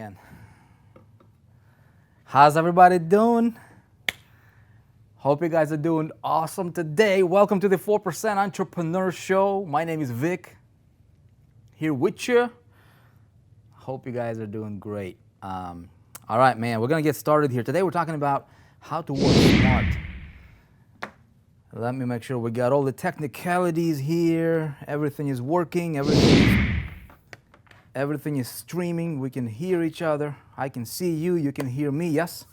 man. How's everybody doing? Hope you guys are doing awesome today. Welcome to the 4% Entrepreneur Show. My name is Vic, here with you. Hope you guys are doing great. All right, man, we're gonna get started here. Today we're talking about how to work smart. Let me make sure we got all the technicalities here. Everything is working, everything is streaming. We can hear each other. I can see you, you can hear me, yes?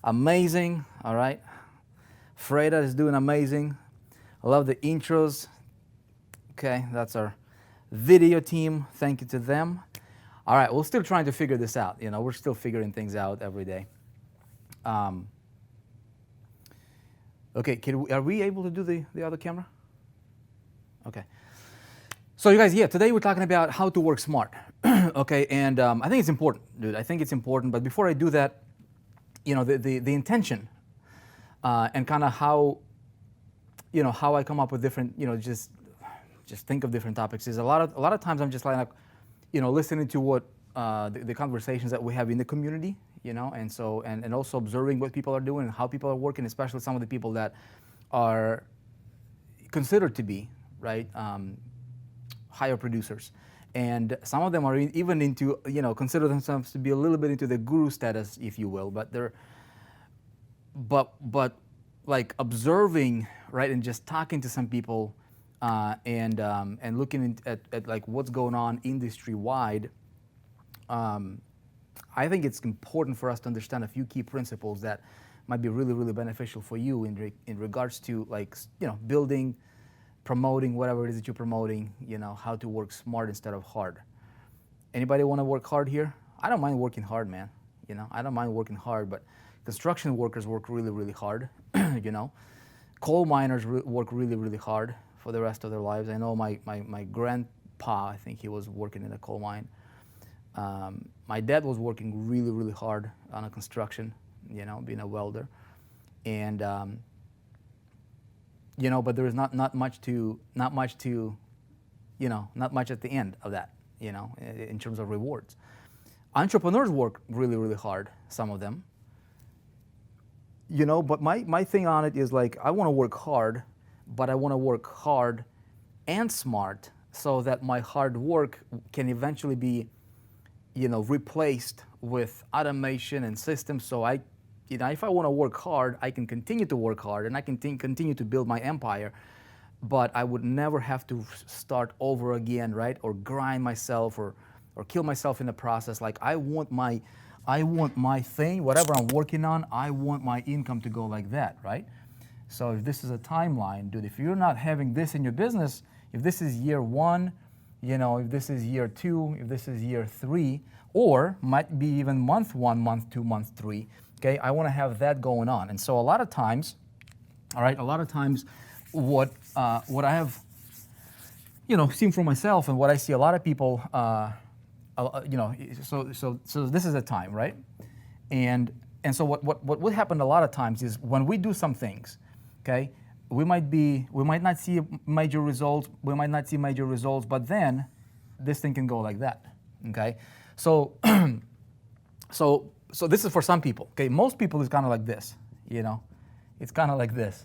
Amazing, all right. Freda is doing amazing. I love the intros. Okay, that's our video team. Thank you to them. All right, we're still trying to figure this out. You know, we're still figuring things out every day. Okay, are we able to do the other camera? Okay. So you guys, yeah, today we're talking about how to work smart. Okay, and I think it's important, dude. I think it's important. But before I do that, you know, the intention and kind of how, you know, how I come up with different, you know, just think of different topics is a lot of times I'm just like, you know, listening to what the conversations that we have in the community, you know, and so and also observing what people are doing and how people are working, especially some of the people that are considered to be right higher producers, and some of them are even into, you know, consider themselves to be a little bit into the guru status, if you will, but they're but like observing, right, and just talking to some people and looking at like what's going on industry wide. I think it's important for us to understand a few key principles that might be really, really beneficial for you in regards to, like, you know, building, promoting whatever it is that you're promoting, you know, how to work smart instead of hard. Anybody want to work hard here? I don't mind working hard, man. You know, I don't mind working hard, but construction workers work really, really hard, you know. Coal miners work really, really hard for the rest of their lives. I know my grandpa, I think he was working in a coal mine. My dad was working really, really hard on a construction, you know, being a welder. And, you know, but there is not much to, you know, not much at the end of that, you know, in terms of rewards. Entrepreneurs work really, really hard, some of them. You know, but my thing on it is, like, I want to work hard, but I want to work hard and smart so that my hard work can eventually be, you know, replaced with automation and systems. So I, you know, if I want to work hard, I can continue to work hard and I can continue to build my empire, but I would never have to start over again, right? Or grind myself or kill myself in the process. Like, I want my thing, whatever I'm working on, I want my income to go like that, right? So if this is a timeline, dude, if you're not having this in your business, if this is year one, you know, if this is year two, if this is year three, or might be even month one, month two, month three, okay, I want to have that going on. And so a lot of times, all right, what I have, you know, seen for myself and what I see a lot of people, you know, so this is a time, right? And so what happened a lot of times is when we do some things, okay, we might not see major results, but then this thing can go like that, okay? So so this is for some people, okay? Most people is kind of like this, you know? It's kind of like this.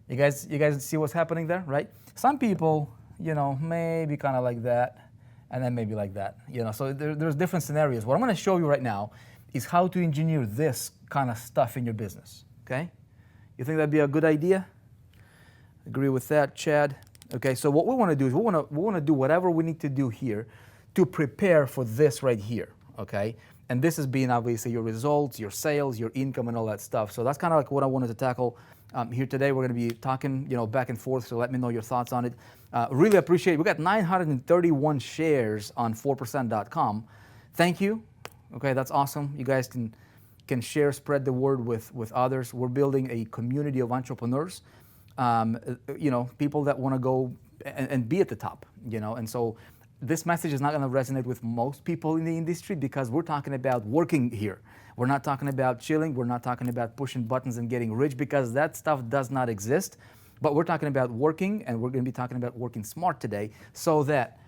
You guys see what's happening there, right? Some people, you know, maybe kind of like that, and then maybe like that, you know? So there's different scenarios. What I'm gonna show you right now is how to engineer this kind of stuff in your business, okay? You think that'd be a good idea? Agree with that, Chad? Okay, so what we want to do is we want to do whatever we need to do here to prepare for this right here, okay? And this is being obviously your results, your sales, your income, and all that stuff. So that's kind of like what I wanted to tackle here today. We're going to be talking, you know, back and forth. So let me know your thoughts on it. Really appreciate it. We got 931 shares on 4percent.com. Thank you. Okay, that's awesome. You guys can share, spread the word with others. We're building a community of entrepreneurs. You know, people that want to go and be at the top, you know, and so this message is not going to resonate with most people in the industry because we're talking about working here. We're not talking about chilling. We're not talking about pushing buttons and getting rich because that stuff does not exist. But we're talking about working, and we're going to be talking about working smart today so that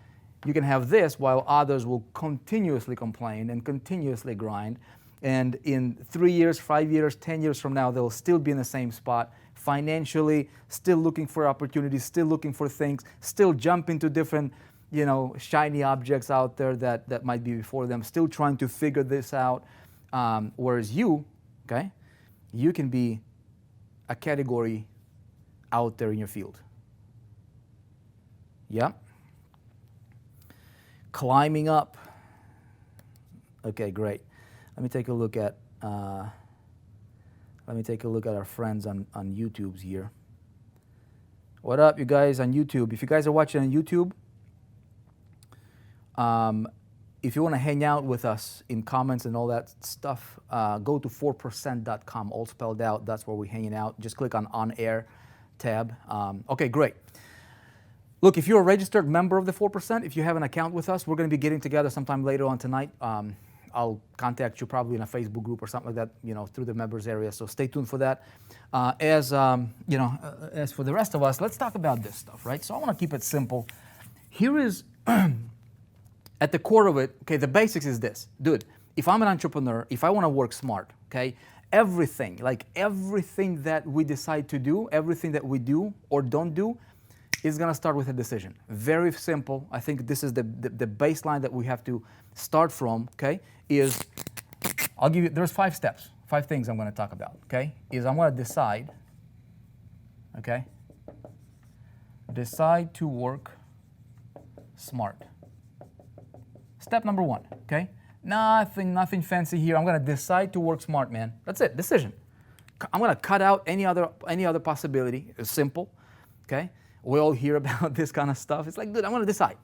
You can have this while others will continuously complain and continuously grind. And in 3 years, 5 years, 10 years from now, they'll still be in the same spot, financially, still looking for opportunities, still looking for things, still jumping to different, shiny objects out there that might be before them, still trying to figure this out. Whereas you, okay, you can be a category out there in your field. Yeah. Climbing up. Okay, great. Let me take a look at our friends on YouTube's here. What up, you guys on YouTube? If you guys are watching on YouTube, if you want to hang out with us in comments and all that stuff, go to 4percent.com, all spelled out. That's where we're hanging out. Just click on Air tab. Okay, great. Look, if you're a registered member of the 4%, if you have an account with us, we're going to be getting together sometime later on tonight. I'll contact you probably in a Facebook group or something like that, through the members area. So stay tuned for that. As for the rest of us, let's talk about this stuff, right? So I want to keep it simple. Here is, at the core of it, okay, the basics is this. Dude, if I'm an entrepreneur, if I want to work smart, okay, everything that we decide to do, everything that we do or don't do, is going to start with a decision. Very simple. I think this is the baseline that we have to start from, okay, is I'll give you, there's 5 steps, 5 things I'm going to talk about, okay, is I'm going to decide, okay, decide to work smart. Step number 1, okay, nothing fancy here. I'm going to decide to work smart, man. That's it, decision. I'm going to cut out any other possibility. It's simple, okay. We all hear about this kind of stuff. It's like, dude, I'm going to decide.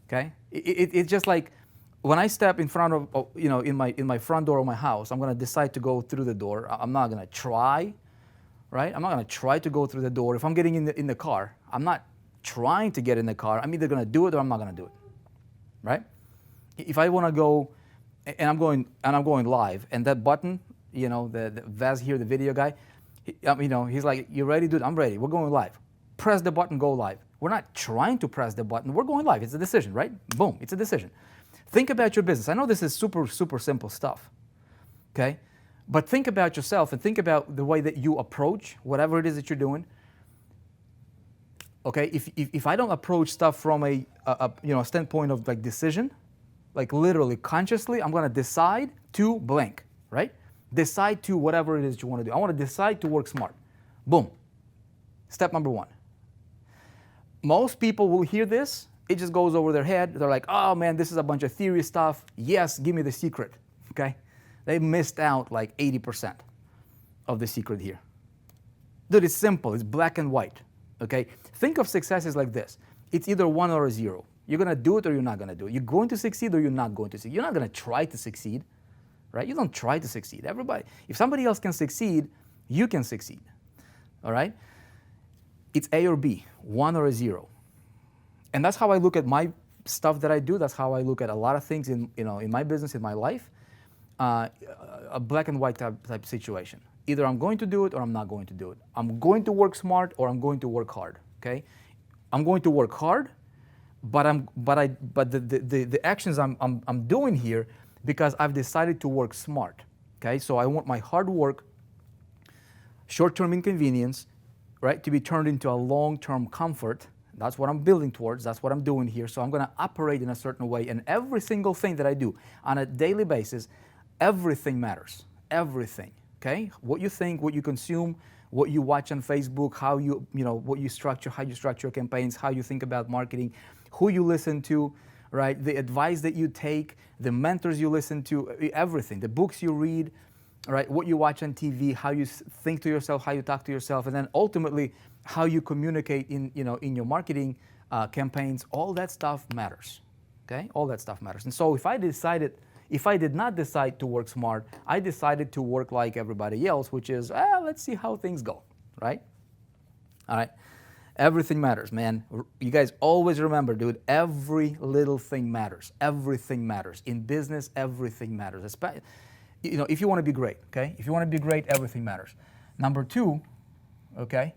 Okay? It's just like when I step in front of, in my front door of my house, I'm going to decide to go through the door. I'm not going to try, right? I'm not going to try to go through the door. If I'm getting in the car, I'm not trying to get in the car. I'm either going to do it or I'm not going to do it, right? If I want to go, and I'm going live, and that button, the Vaz here, the video guy, he's like, you ready, dude? I'm ready. We're going live. Press the button, go live. We're not trying to press the button. We're going live. It's a decision, right? Boom, it's a decision. Think about your business. I know this is super, super simple stuff, okay? But think about yourself and think about the way that you approach whatever it is that you're doing. Okay, if I don't approach stuff from a standpoint of like decision, like literally consciously, I'm going to decide to blank, right? Decide to whatever it is you want to do. I want to decide to work smart. Boom. Step number 1. Most people will hear this, it just goes over their head. They're like, oh man, this is a bunch of theory stuff. Yes, give me the secret, okay? They missed out like 80% of the secret here. Dude, it's simple, it's black and white, okay? Think of success as like this. It's either 1 or a 0. You're gonna do it or you're not gonna do it. You're going to succeed or you're not going to succeed. You're not gonna try to succeed, right? You don't try to succeed. Everybody, if somebody else can succeed, you can succeed, all right? It's A or B, 1 or a 0. And that's how I look at my stuff that I do. That's how I look at a lot of things in my business, in my life. A black and white type situation. Either I'm going to do it or I'm not going to do it. I'm going to work smart or I'm going to work hard, okay? I'm going to work hard, but the actions I'm doing here because I've decided to work smart, okay? So I want my hard work, short-term inconvenience, right, to be turned into a long-term comfort. That's what I'm building towards. That's what I'm doing here. So I'm going to operate in a certain way. And every single thing that I do on a daily basis, everything matters. Everything, okay? What you think, what you consume, what you watch on Facebook, how what you structure, how you structure your campaigns, how you think about marketing, who you listen to, right? The advice that you take, the mentors you listen to, everything, the books you read, right? What you watch on TV, how you think to yourself, how you talk to yourself, and then ultimately how you communicate in your marketing campaigns. All that stuff matters. Okay, all that stuff matters. And so if I did not decide to work smart, I decided to work like everybody else, which is let's see how things go, right? All right. Everything matters, man. You guys always remember, dude, every little thing matters. Everything matters. In business, everything matters. If you want to be great, okay? If you want to be great, everything matters. Number 2, okay,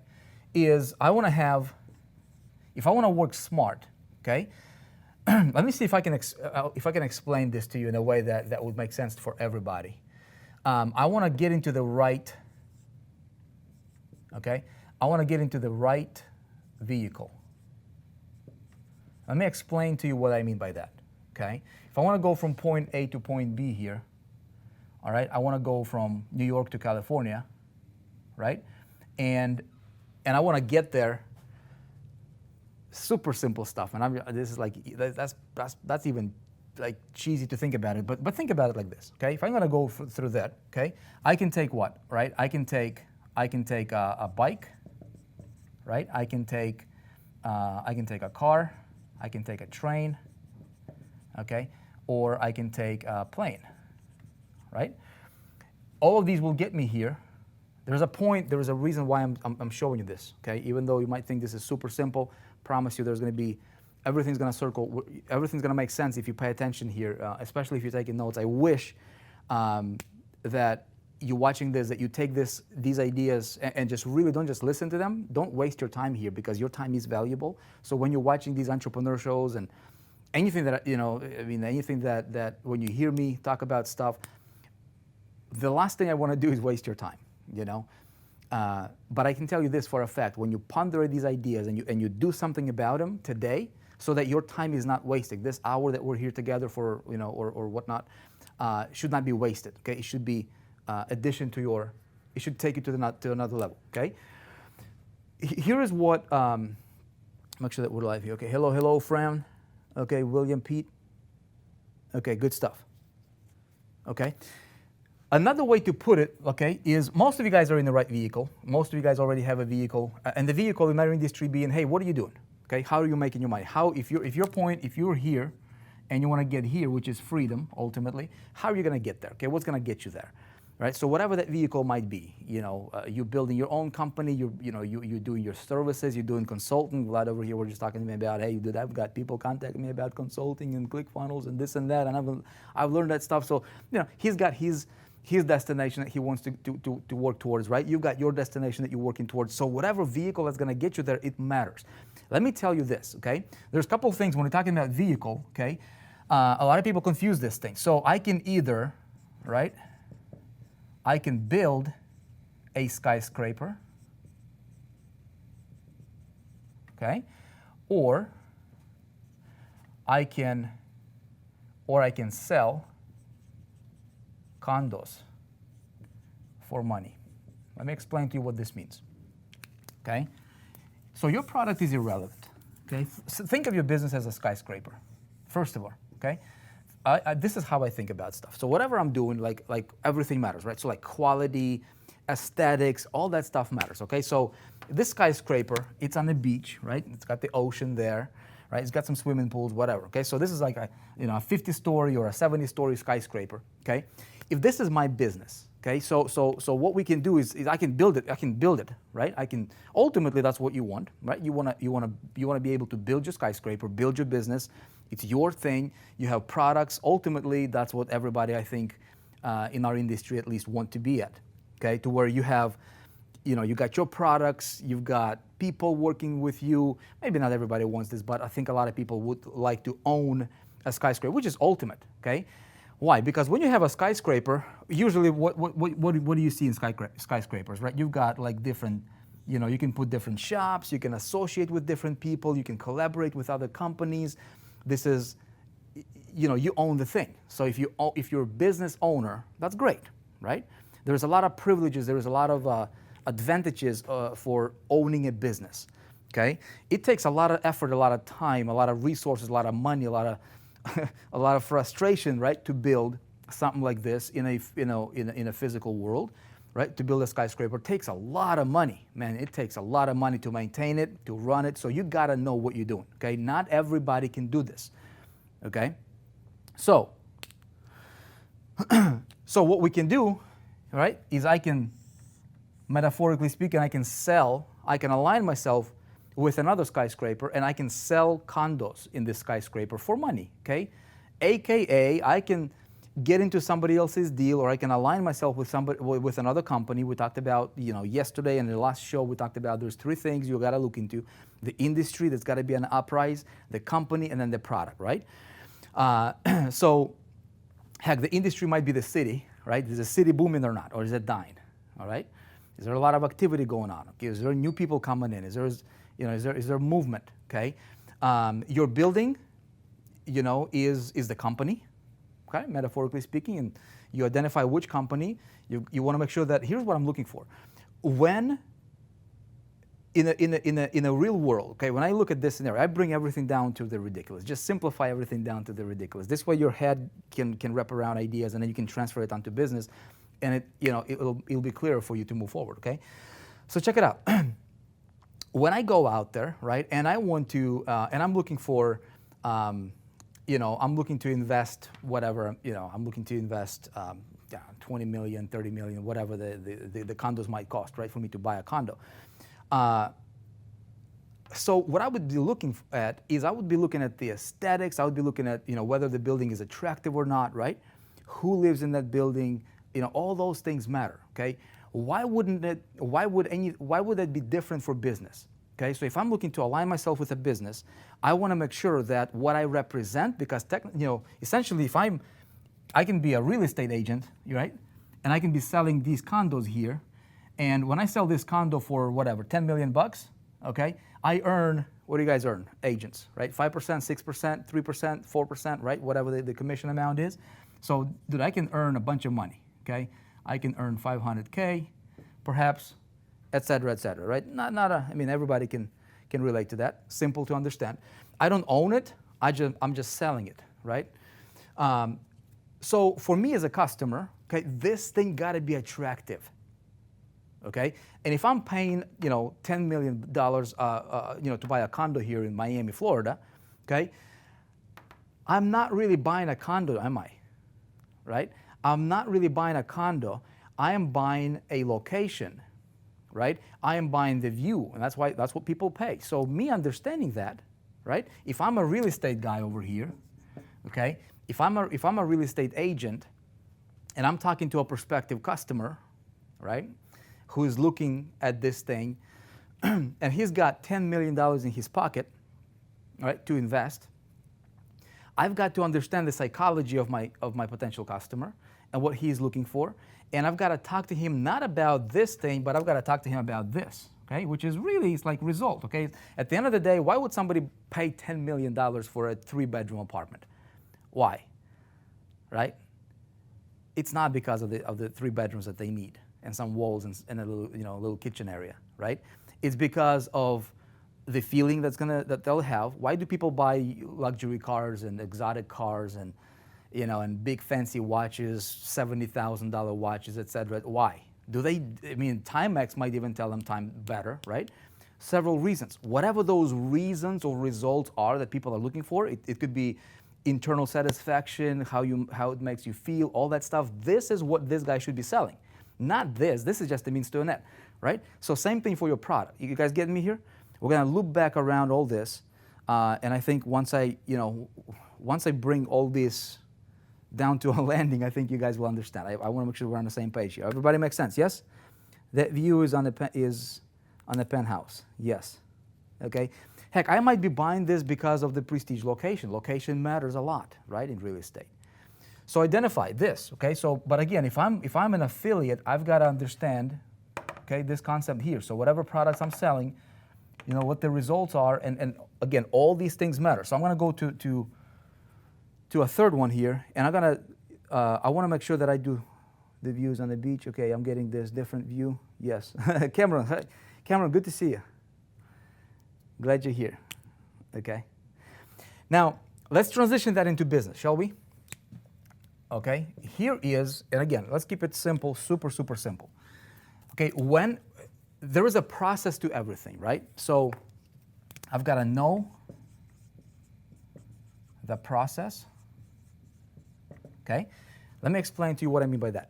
is if I want to work smart, okay, let me see if I can explain this to you in a way that would make sense for everybody. I want to get into the right. Okay, I want to get into the right vehicle. Let me explain to you what I mean by that. Okay, if I want to go from point A to point B here, all right, I want to go from New York to California, right, and I want to get there. Super simple stuff, and this is like that's even like cheesy to think about it, but think about it like this, okay? If I'm gonna go through that, okay, I can take what, right? I can take a bike, right? I can take a car, I can take a train, okay, or I can take a plane, right? All of these will get me here. There's a point, there is a reason why I'm showing you this, okay? Even though you might think this is super simple, promise you there's going to be, everything's going to circle, everything's going to make sense if you pay attention here, especially if you're taking notes. I wish that you're watching this, that you take these ideas and just really don't just listen to them. Don't waste your time here because your time is valuable. So when you're watching these entrepreneur shows and anything that, anything that when you hear me talk about stuff, the last thing I want to do is waste your time, But I can tell you this for a fact: when you ponder these ideas and you do something about them today, so that your time is not wasted. This hour that we're here together for, or whatnot, should not be wasted. Okay, it should be addition to your. It should take you to another level. Okay. Here is what. Make sure that we're live here. Okay. Hello, Fran. Okay, William, Pete. Okay, good stuff. Okay. Another way to put it, okay, is most of you guys are in the right vehicle. Most of you guys already have a vehicle, and the vehicle in our industry being, hey, what are you doing? Okay, how are you making your money? How, if you're here, and you want to get here, which is freedom, ultimately, how are you going to get there? Okay, what's going to get you there, right? So whatever that vehicle might be, you're building your own company, you're doing your services, you're doing consulting. Vlad over here, we're just talking to me about, hey, dude, I've got people contacting me about consulting and ClickFunnels and this and that, and I've learned that stuff. So he's got his destination that he wants to work towards, right? You've got your destination that you're working towards. So whatever vehicle that's going to get you there, it matters. Let me tell you this, okay? There's a couple of things when we're talking about vehicle, okay? A lot of people confuse this thing. So I can either, right? I can build a skyscraper, okay? Or I can sell condos for money. Let me explain to you what this means, okay? So your product is irrelevant, okay? So think of your business as a skyscraper, first of all, okay? This is how I think about stuff. So whatever I'm doing, like everything matters, right? So like quality, aesthetics, all that stuff matters, okay? So this skyscraper, it's on the beach, right? It's got the ocean there, right? It's got some swimming pools, whatever, okay? So this is like a 50-story or a 70-story skyscraper, okay? If this is my business, okay, so what we can do is I can build it, right? Ultimately that's what you want, right? You want to be able to build your skyscraper, build your business. It's your thing. You have products. Ultimately, that's what everybody, I think, in our industry at least want to be at, okay? To where you have, you got your products, you've got people working with you. Maybe not everybody wants this, but I think a lot of people would like to own a skyscraper, which is ultimate, okay? Why? Because when you have a skyscraper, usually what do you see in skyscrapers, right? You've got like different, you can put different shops, you can associate with different people, you can collaborate with other companies. This is, you own the thing. So if you're a business owner, that's great, right? There's a lot of privileges, there's a lot of advantages for owning a business, okay? It takes a lot of effort, a lot of time, a lot of resources, a lot of money, a lot of a lot of frustration, right, to build something like this in a physical world, right? To build a skyscraper takes a lot of money, man. It takes a lot of money to maintain it, to run it. So you gotta know what you're doing, okay? Not everybody can do this, okay? So what we can do, right, is I can, metaphorically speaking, I can align myself with another skyscraper, and I can sell condos in this skyscraper for money, okay? AKA, I can, get into somebody else's deal, or I can align myself with somebody, with another company. We talked about, yesterday in the last show, we talked about there's three things you got to look into: the industry that's got to be an uprise, the company, and then the product, right? So, heck, the industry might be the city, right? Is the city booming or not, or is it dying? All right? Is there a lot of activity going on? Okay, is there new people coming in? Is there movement? Okay, your building, is the company. Okay, metaphorically speaking, and you identify which company. You want to make sure that here's what I'm looking for. When in a real world, okay, when I look at this scenario, I bring everything down to the ridiculous. Just simplify everything down to the ridiculous. This way, your head can wrap around ideas, and then you can transfer it onto business, and it'll be clearer for you to move forward. Okay, so check it out. When I go out there, right, and I want to, and I'm looking for. I'm looking to invest whatever, I'm looking to invest 20 million, 30 million, whatever the condos might cost, right, for me to buy a condo. So what I would be looking at is I would be looking at the aesthetics. I would be looking at, whether the building is attractive or not, right? Who lives in that building? All those things matter, okay? Why would that be different for business? Okay, so if I'm looking to align myself with a business, I want to make sure that what I represent, because essentially, if I can be a real estate agent, right, and I can be selling these condos here, and when I sell this condo for whatever, 10 million bucks, okay, I earn. What do you guys earn, agents, right? 5%, 6%, 3%, 4%, right? Whatever the commission amount is. So, dude, I can earn a bunch of money. Okay, I can earn 500K, perhaps. Et cetera, right? Everybody can relate to that. Simple to understand. I don't own it. I'm just selling it, right? So for me as a customer, okay, this thing got to be attractive, okay? And if I'm paying, $10 million, to buy a condo here in Miami, Florida, okay, I'm not really buying a condo, am I? Right? I'm not really buying a condo. I am buying a location. Right? I am buying the view, and that's what people pay. So me understanding that, right? If I'm a real estate guy over here, okay? If I'm a real estate agent, and I'm talking to a prospective customer, right, who is looking at this thing, and he's got $10 million in his pocket, right, to invest, I've got to understand the psychology of my potential customer and what he's looking for. And I've got to talk to him not about this thing, but I've got to talk to him about this, okay? Which is really, it's like result, okay? At the end of the day, why would somebody pay $10 million for a 3-bedroom apartment? Why, right? It's not because of the 3 bedrooms that they need and some walls and a little kitchen area, right? It's because of the feeling that they'll have. Why do people buy luxury cars and exotic cars and big fancy watches, $70,000 watches, etc.? Why? Timex might even tell them time better, right? Several reasons. Whatever those reasons or results are that people are looking for, it could be internal satisfaction, how it makes you feel, all that stuff. This is what this guy should be selling. Not this. This is just a means to an end, right? So same thing for your product. You guys getting me here? We're gonna loop back around all this, and I think once I bring all this down to a landing, I think you guys will understand. I want to make sure we're on the same page here. Everybody makes sense, yes? That view is on the penthouse, yes. Okay. Heck, I might be buying this because of the prestige location. Location matters a lot, right, in real estate. So identify this, okay? So, but again, if I'm an affiliate, I've got to understand, okay, this concept here. So whatever products I'm selling, what the results are, and again, all these things matter. So I'm going to go to a third one here, and I want to make sure that I do the views on the beach. Okay, I'm getting this different view. Yes, Cameron, good to see you. Glad you're here. Okay. Now let's transition that into business, shall we? Okay. Here is, and again, let's keep it simple, super simple. Okay. When there is a process to everything, right? So I've got to know the process. Okay. Let me explain to you what I mean by that.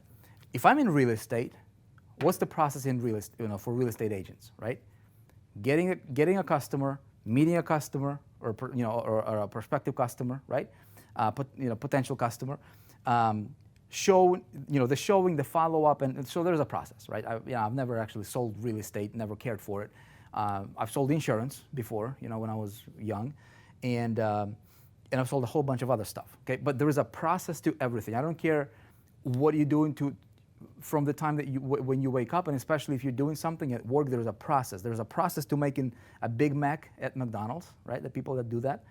If I'm in real estate, what's the process in real estate, for real estate agents, right? Getting a customer, meeting a customer, or a prospective customer, right? Potential customer, show, the showing, the follow-up, and so there's a process, right? I've never actually sold real estate, never cared for it. I've sold insurance before, when I was young, and I've sold a whole bunch of other stuff, okay? But there is a process to everything. I don't care what you're doing from the time that when you wake up, and especially if you're doing something at work, there's a process. There's a process to making a Big Mac at McDonald's, right? The people that do that.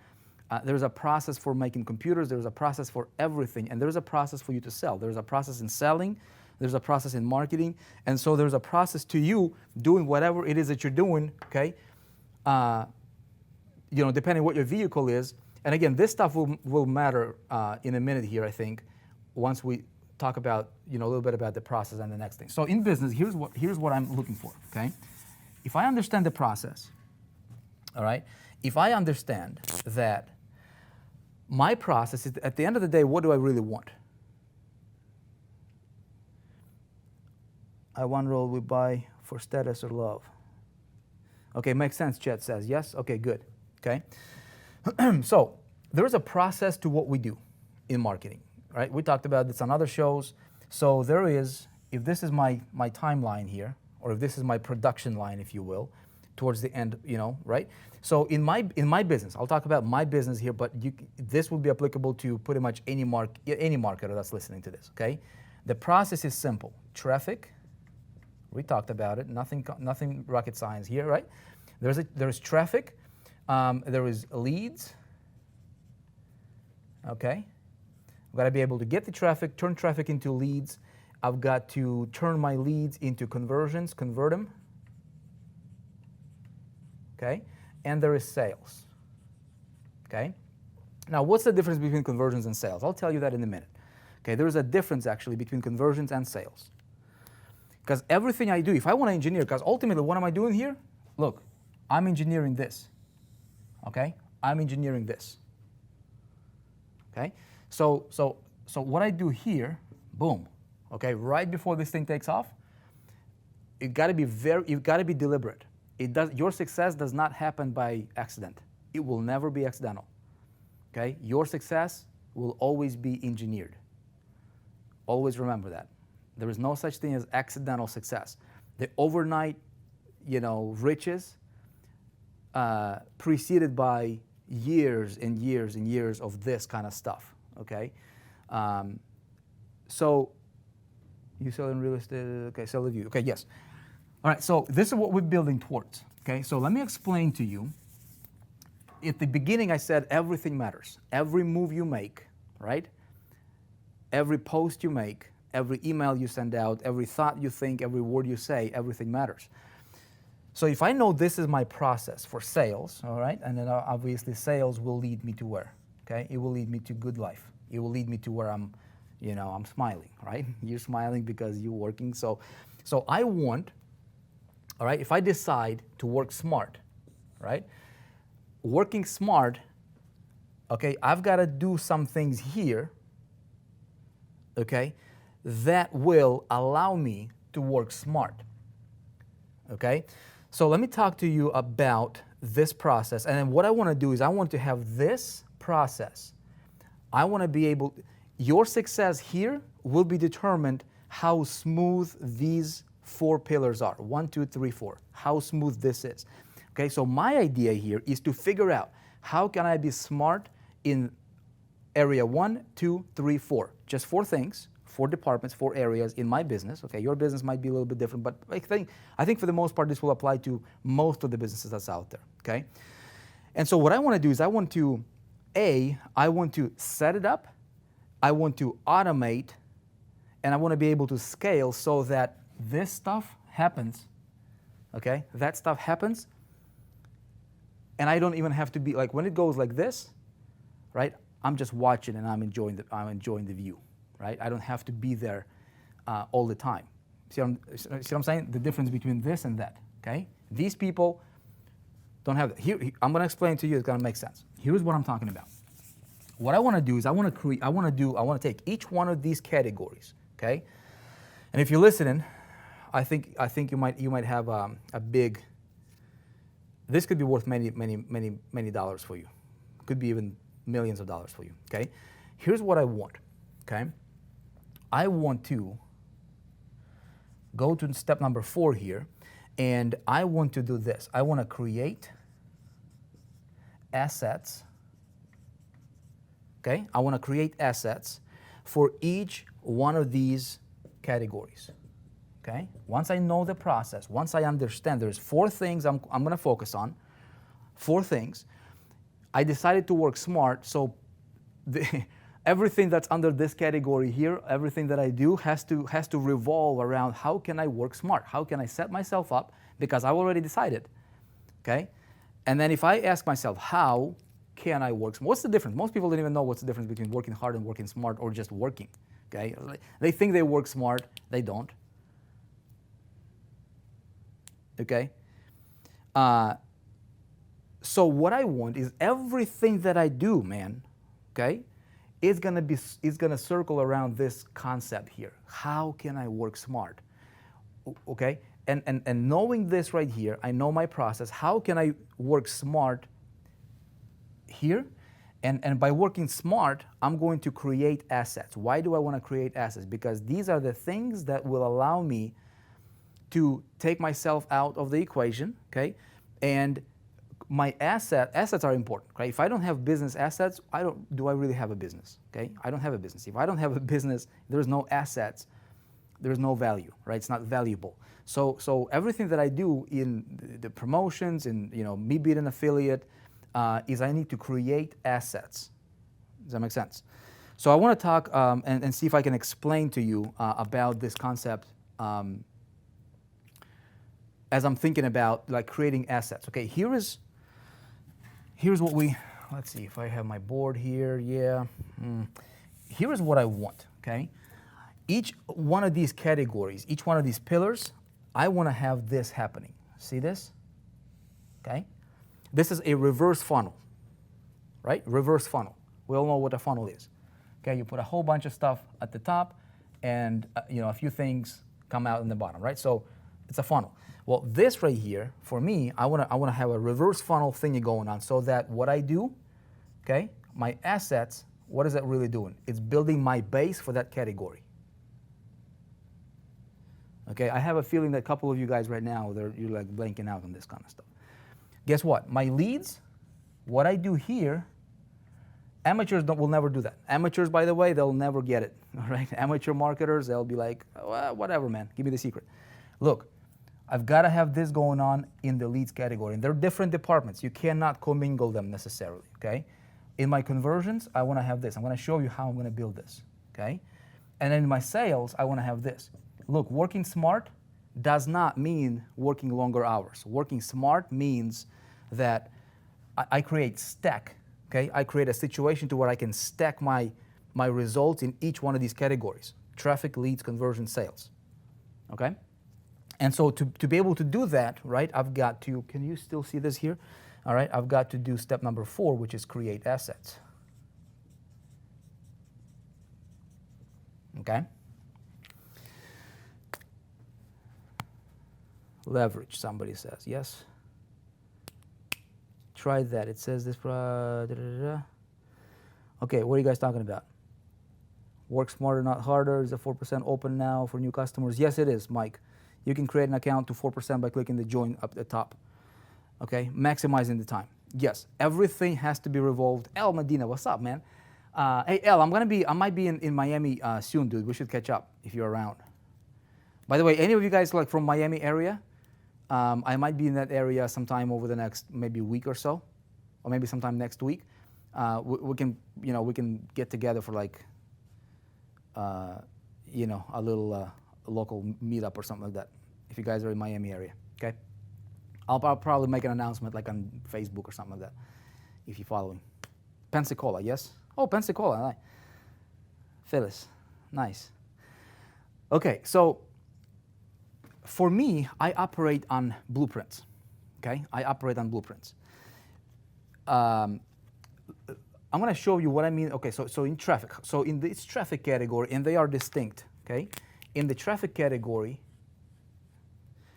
There's a process for making computers. There's a process for everything, and there's a process for you to sell. There's a process in selling. There's a process in marketing, and so there's a process to you doing whatever it is that you're doing, okay? Depending what your vehicle is. And again, this stuff will matter in a minute here, I think, once we talk about, a little bit about the process and the next thing. So in business, here's what I'm looking for, okay? If I understand the process, all right? If I understand that my process is, at the end of the day, what do I really want? I want role we buy for status or love. Okay, makes sense, Chet says. Yes? Okay, good. Okay. So there is a process to what we do in marketing, right? We talked about this on other shows. So there is, if this is my timeline here, or if this is my production line, if you will, towards the end, right? So in my business, I'll talk about my business here, but this will be applicable to pretty much any marketer that's listening to this, okay? The process is simple. Traffic, we talked about it, nothing rocket science here, right? There's traffic, there is leads, okay? I've got to be able to get the traffic, turn traffic into leads. I've got to turn my leads into conversions, convert them, okay? And there is sales, okay? Now, what's the difference between conversions and sales? I'll tell you that in a minute, okay? There is a difference, actually, between conversions and sales. Because everything I do, if I want to engineer, because ultimately, what am I doing here? Look, I'm engineering this, okay? I'm engineering this, okay? So what I do here, boom, okay? Right before this thing takes off, you've got to be deliberate. Your success does not happen by accident. It will never be accidental, okay? Your success will always be engineered. Always remember that. There is no such thing as accidental success. The overnight, riches preceded by years and years and years of this kind of stuff, okay? So you sell in real estate, okay, sell the view, okay, yes. All right, so this is what we're building towards, okay? So let me explain to you. At the beginning, I said everything matters. Every move you make, right? Every post you make, every email you send out, every thought you think, every word you say, everything matters. So if I know this is my process for sales, all right, and then obviously sales will lead me to where, okay? It will lead me to good life. It will lead me to where I'm smiling, right? You're smiling because you're working. So I want, all right, if I decide to work smart, right? Working smart, okay, I've got to do some things here, okay, that will allow me to work smart, okay? So let me talk to you about this process. And then what I want to do is I want to have this process. I want to be able, your success here will be determined how smooth these 4 pillars are. 1, 2, 3, 4. How smooth this is. Okay, so my idea here is to figure out how can I be smart in area 1, 2, 3, 4. Just 4 things. 4 departments, 4 areas in my business. Okay, your business might be a little bit different, but I think for the most part this will apply to most of the businesses that's out there. Okay, and so what I want to do is I want to set it up, I want to automate, and I want to be able to scale so that this stuff happens. Okay, that stuff happens, and I don't even have to be like when it goes like this, right? I'm just watching and I'm enjoying the view. Right? I don't have to be there all the time. See what I'm saying? The difference between this and that, okay? These people don't have that. Here, I'm going to explain to you, it's going to make sense. Here's what I'm talking about. What I want to do is I want to take each one of these categories, okay? And if you're listening, I think you might have a big, this could be worth many dollars for you. Could be even millions of dollars for you, okay? Here's what I want, okay? I want to go to step number 4 here, and I want to do this. I want to create assets. Okay, I want to create assets for each one of these categories. Okay, once I know the process, once I understand there's 4 things I'm going to focus on, 4 things, I decided to work smart, so everything that's under this category here, everything that I do has to revolve around how can I work smart? How can I set myself up? Because I've already decided, okay? And then if I ask myself, how can I work smart? What's the difference? Most people don't even know what's the difference between working hard and working smart or just working, okay? They think they work smart, they don't, okay? So what I want is everything that I do, man, okay, is gonna circle around this concept here. How can I work smart? Okay? And knowing this right here, I know my process. How can I work smart here? And by working smart, I'm going to create assets. Why do I want to create assets? Because these are the things that will allow me to take myself out of the equation, okay? And my assets are important, right? If I don't have business assets, do I really have a business, okay? I don't have a business. If I don't have a business, there's no assets, there's no value, right? It's not valuable. So everything that I do in the promotions and, you know, me being an affiliate is I need to create assets. Does that make sense? So I want to talk and see if I can explain to you about this concept as I'm thinking about like creating assets. Okay, here's what let's see if I have my board here. Yeah. Here is what I want, okay? Each one of these categories, each one of these pillars, I want to have this happening. See this? Okay? This is a reverse funnel, right? Reverse funnel. We all know what a funnel is. Okay, you put a whole bunch of stuff at the top and you know, a few things come out in the bottom, right? So it's a funnel. Well, this right here, for me, I want to have a reverse funnel thingy going on so that what I do, okay, my assets, what is that really doing? It's building my base for that category. Okay, I have a feeling that a couple of you guys right now, you're like blanking out on this kind of stuff. Guess what? My leads, what I do here, amateurs will never do that. Amateurs, by the way, they'll never get it, all right? Amateur marketers, they'll be like, well, whatever, man, give me the secret. Look, I've got to have this going on in the leads category. And they're different departments. You cannot commingle them necessarily, okay? In my conversions, I want to have this. I'm going to show you how I'm going to build this, okay? And then in my sales, I want to have this. Look, working smart does not mean working longer hours. Working smart means that I create stack, okay? I create a situation to where I can stack my results in each one of these categories. Traffic, leads, conversion, sales, okay? And so to be able to do that, right, I've got to, can you still see this here? All right, I've got to do step number 4, which is create assets. Okay? Leverage, somebody says, yes? Try that. It says this. Okay, what are you guys talking about? Work smarter, not harder. Is the 4% open now for new customers? Yes, it is, Mike. You can create an account to 4% by clicking the join up at the top. Okay, maximizing the time. Yes, everything has to be revolved. El Medina, what's up, man? Hey, El, I might be in Miami soon, dude. We should catch up if you're around. By the way, any of you guys like from Miami area? I might be in that area sometime over the next maybe week or so, or maybe sometime next week. We can get together for like, a little local meetup or something like that. If you guys are in Miami area, okay? I'll probably make an announcement like on Facebook or something like that, if you're following. Pensacola, yes? Oh, Pensacola, Phyllis, nice. Okay, so for me, I operate on blueprints, okay? I operate on blueprints. I'm gonna show you what I mean. Okay, so in traffic, so in this traffic category, and they are distinct, okay? In the traffic category,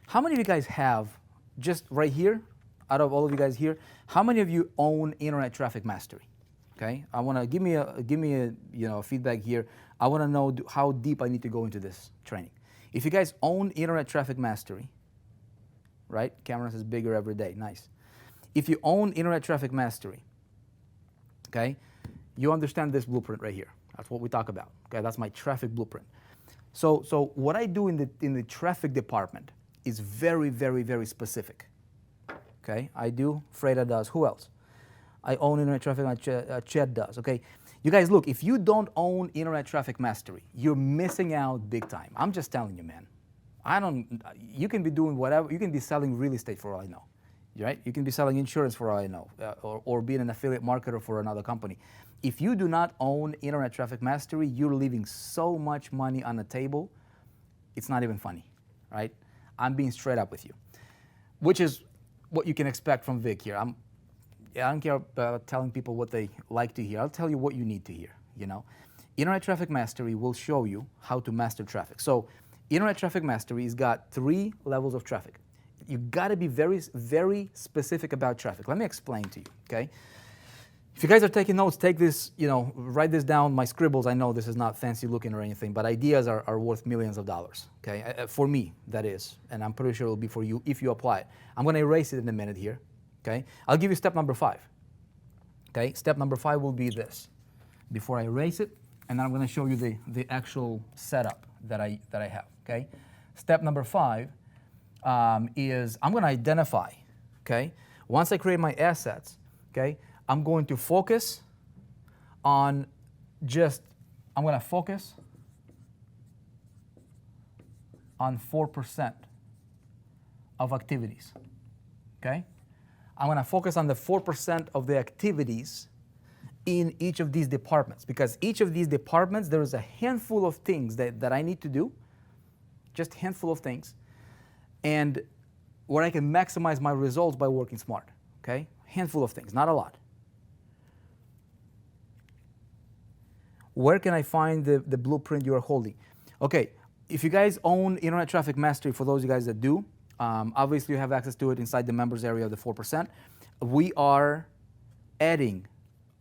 how many of you guys have, just right here, out of all of you guys here, how many of you own Internet Traffic Mastery? Okay, I want to give me a feedback here. I want to know how deep I need to go into this training. If you guys own Internet Traffic Mastery, right? Cameron says bigger every day. Nice. If you own Internet Traffic Mastery, okay, you understand this blueprint right here. That's what we talk about. Okay, that's my traffic blueprint. So what I do in the traffic department is very, very, very specific. Okay, I do. Freda does. Who else? I own Internet Traffic. Chet does. Okay, you guys, look. If you don't own Internet Traffic Mastery, you're missing out big time. I'm just telling you, man. You can be doing whatever. You can be selling real estate for all I know, right? You can be selling insurance for all I know, or being an affiliate marketer for another company. If you do not own Internet Traffic Mastery, you're leaving so much money on the table. It's not even funny, right? I'm being straight up with you, which is what you can expect from Vick here. I don't care about telling people what they like to hear. I'll tell you what you need to hear, you know. Internet Traffic Mastery will show you how to master traffic. So Internet Traffic Mastery has got 3 levels of traffic. You got to be very, very specific about traffic. Let me explain to you, okay? If you guys are taking notes, take this, write this down. My scribbles, I know this is not fancy looking or anything, but ideas are worth millions of dollars, okay? For me, that is, and I'm pretty sure it will be for you if you apply it. I'm going to erase it in a minute here, okay? I'll give you step number 5, okay? Step number 5 will be this. Before I erase it, and then I'm going to show you the actual setup that I have, okay? Step number 5 is I'm going to identify, okay? Once I create my assets, okay, I'm going to focus on I'm going to focus on 4% of activities, okay? I'm going to focus on the 4% of the activities in each of these departments, because each of these departments, there is a handful of things that I need to do, just a handful of things, and where I can maximize my results by working smart, okay? Handful of things, not a lot. Where can I find the blueprint you are holding? Okay, if you guys own Internet Traffic Mastery, for those of you guys that do, obviously you have access to it inside the members area of the 4%. We are adding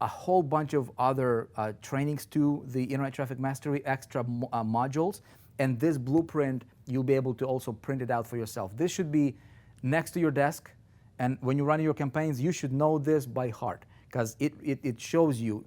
a whole bunch of other trainings to the Internet Traffic Mastery, extra modules, and this blueprint, you'll be able to also print it out for yourself. This should be next to your desk, and when you're running your campaigns, you should know this by heart, because it shows you,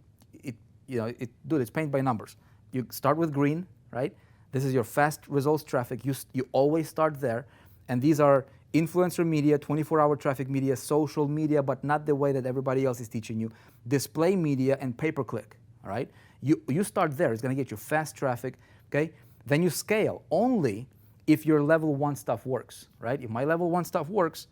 dude, it's paint by numbers. You start with green, right? This is your fast results traffic. You always start there, and these are influencer media, 24-hour traffic media, social media, but not the way that everybody else is teaching you, display media, and pay-per-click, all right? You start there. It's going to get you fast traffic, okay? Then you scale only if your level 1 stuff works, right? If my level 1 stuff works,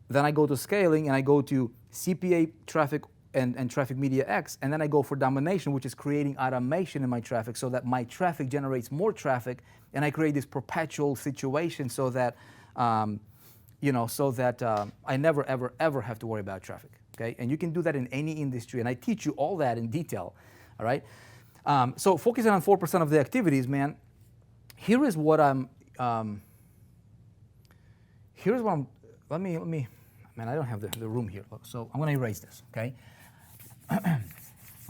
then I go to scaling, and I go to CPA traffic and traffic media X, and then I go for domination, which is creating automation in my traffic so that my traffic generates more traffic, and I create this perpetual situation so that I never, ever, ever have to worry about traffic, okay? And you can do that in any industry, and I teach you all that in detail, all right? So focusing on 4% of the activities, man, here is what I'm, let me, man, I don't have the room here, so I'm gonna erase this, okay?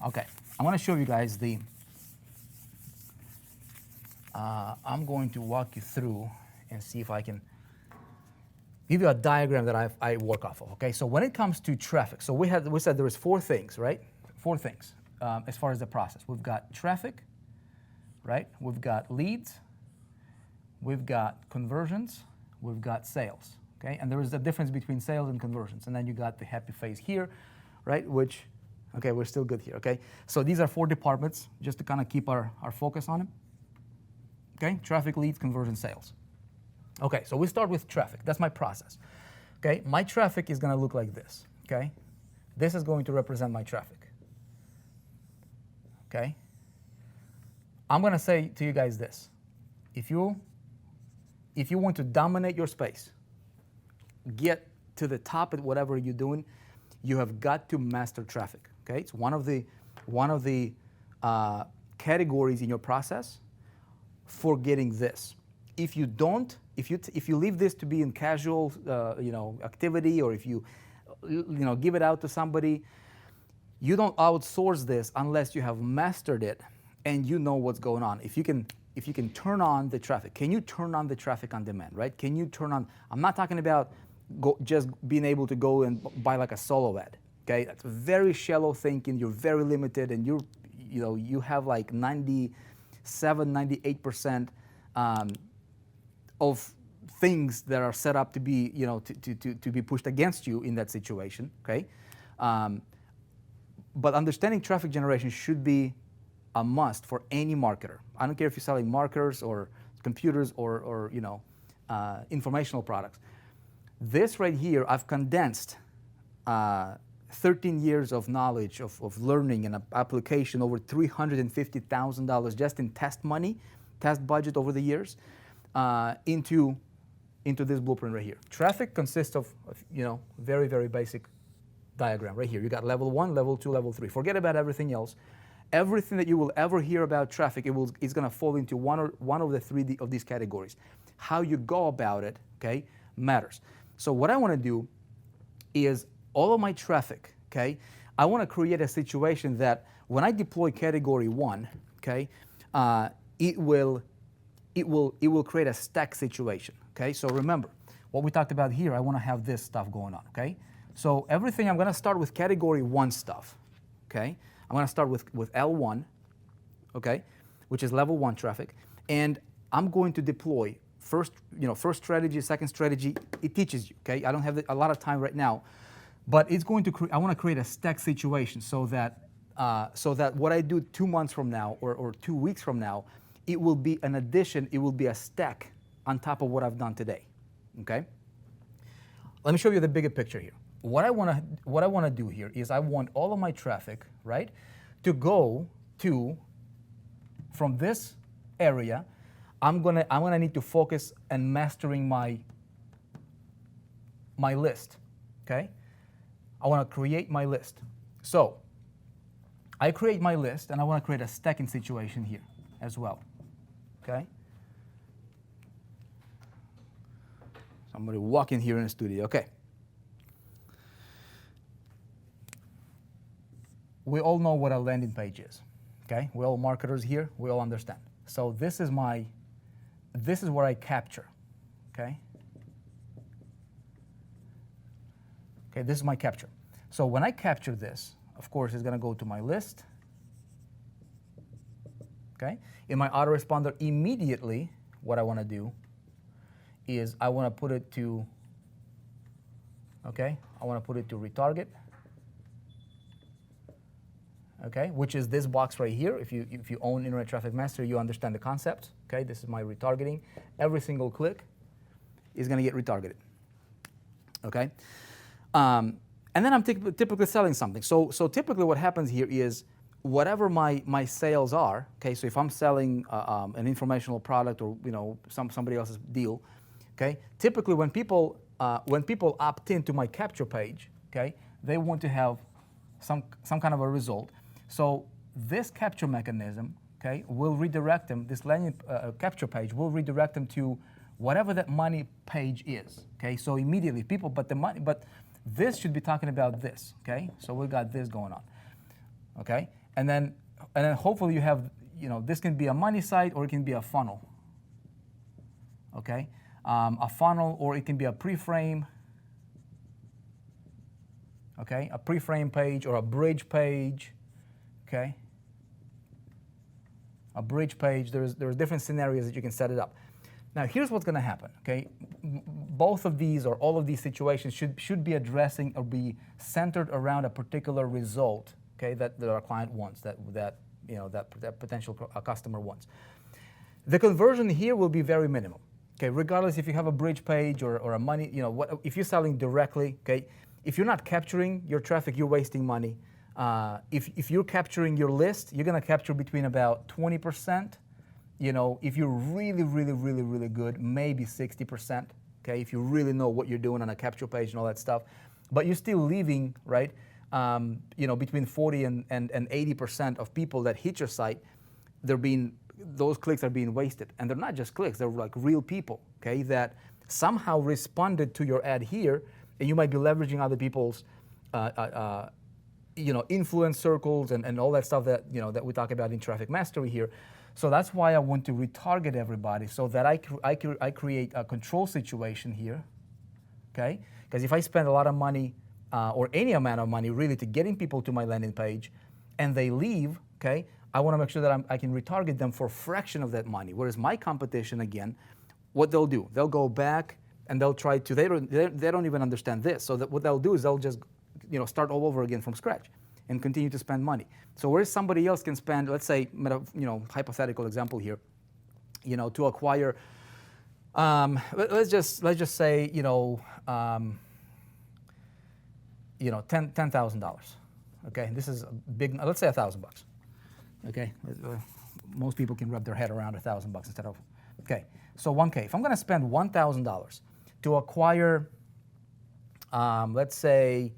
Okay, I want to show you guys I'm going to walk you through and see if I can give you a diagram that I work off of, okay? So when it comes to traffic, so we said there is 4 things, right? 4 things as far as the process. We've got traffic, right? We've got leads, we've got conversions, we've got sales, okay? And there is a difference between sales and conversions. And then you got the happy face here, right? Which, okay, we're still good here, okay? So these are 4 departments, just to kind of keep our focus on them. Okay, traffic, leads, conversion, sales. Okay, so we start with traffic. That's my process. Okay, my traffic is going to look like this, okay? This is going to represent my traffic. Okay? I'm going to say to you guys this. If you want to dominate your space, get to the top at whatever you're doing, you have got to master traffic. Okay, it's one of the categories in your process for getting this. If you don't, if you leave this to be in casual, activity, or if you give it out to somebody, You don't outsource this unless you have mastered it and you know what's going on. If you can turn on the traffic, can you turn on the traffic on demand, right? Can you turn on, I'm not talking about just being able to go and buy like a solo ad, okay? That's very shallow thinking, you're very limited, and you have like 97, 98% of things that are set up to be, to be pushed against you in that situation, okay? But understanding traffic generation should be a must for any marketer. I don't care if you're selling marketers or computers or informational products. This right here, I've condensed 13 years of knowledge, of learning and application, over $350,000 just in test money, test budget over the years, into this blueprint right here. Traffic consists of very, very basic diagram right here. You got level 1, level 2, level 3. Forget about everything else. Everything that you will ever hear about traffic, is going to fall into one of the three of these categories. How you go about it, okay, matters. So what I want to do is all of my traffic, okay, I want to create a situation that when I deploy category 1, okay, it will create a stack situation, okay? So remember, what we talked about here, I want to have this stuff going on, okay? So everything, I'm going to start with category 1 stuff, okay? I'm going to start with L1, okay, which is level 1 traffic, and I'm going to deploy first strategy, second strategy. It teaches you, okay? I don't have a lot of time right now, but it's going to I want to create a stack situation so that what I do 2 months from now or 2 weeks from now, it will be an addition. It will be a stack on top of what I've done today, okay? Let me show you the bigger picture here. What I want to do here is I want all of my traffic, right, to go to, from this area, I'm gonna need to focus and mastering my list, okay? I want to create my list. So I create my list, and I want to create a stacking situation here as well, okay? Somebody walk in here in the studio, okay. We all know what a landing page is, okay? We're all marketers here, we all understand. So this is where I capture, okay? Okay, this is my capture. So when I capture this, of course, it's gonna go to my list, okay? In my autoresponder, immediately, what I wanna do is I wanna put it to, okay? I wanna put it to retarget, okay, which is this box right here. If you own Internet Traffic Master, you understand the concept, okay? This is my retargeting. Every single click is gonna get retargeted, okay? And then I'm typically selling something. So typically what happens here is whatever my sales are, okay, so if I'm selling an informational product or somebody else's deal, okay, typically when people opt into my capture page, okay, they want to have some kind of a result. So this capture mechanism, okay, will redirect them, this landing capture page will redirect them to whatever that money page is, okay? So immediately but this should be talking about this, okay? So we got this going on, okay? And then hopefully you have, this can be a money site or it can be a funnel, okay? A funnel, or it can be a pre-frame, okay? A pre-frame page or a bridge page, okay? A bridge page, there's different scenarios that you can set it up. Now here's what's gonna happen, okay? Both of these or all of these situations should be addressing or be centered around a particular result, okay, that our client wants, that potential customer wants. The conversion here will be very minimal, okay, regardless if you have a bridge page or a money, if you're selling directly, okay, if you're not capturing your traffic, you're wasting money. If you're capturing your list, you're gonna capture between about 20%, if you're really, really, really, really good, maybe 60%, okay, if you really know what you're doing on a capture page and all that stuff, but you're still leaving, right, between 40 and 80% of people that hit your site, those clicks are being wasted. And they're not just clicks, they're like real people, okay, that somehow responded to your ad here, and you might be leveraging other people's influence circles and all that stuff that that we talk about in traffic mastery here. So that's why I want to retarget everybody, so that I create a control situation here, okay? Because if I spend a lot of money or any amount of money really to getting people to my landing page, and they leave, okay, I want to make sure that I can retarget them for a fraction of that money. Whereas my competition, again, what they'll do, they'll go back and they'll try to, they don't even understand this. So that what they'll do is they'll just start all over again from scratch and continue to spend money. So whereas somebody else can spend, let's say, hypothetical example here, to acquire, let's just say, $10,000. Okay, this is a big. Let's say $1,000. Okay, most people can wrap their head around $1,000 instead of. Okay, so 1K. If I'm going to spend $1,000 to acquire, let's say,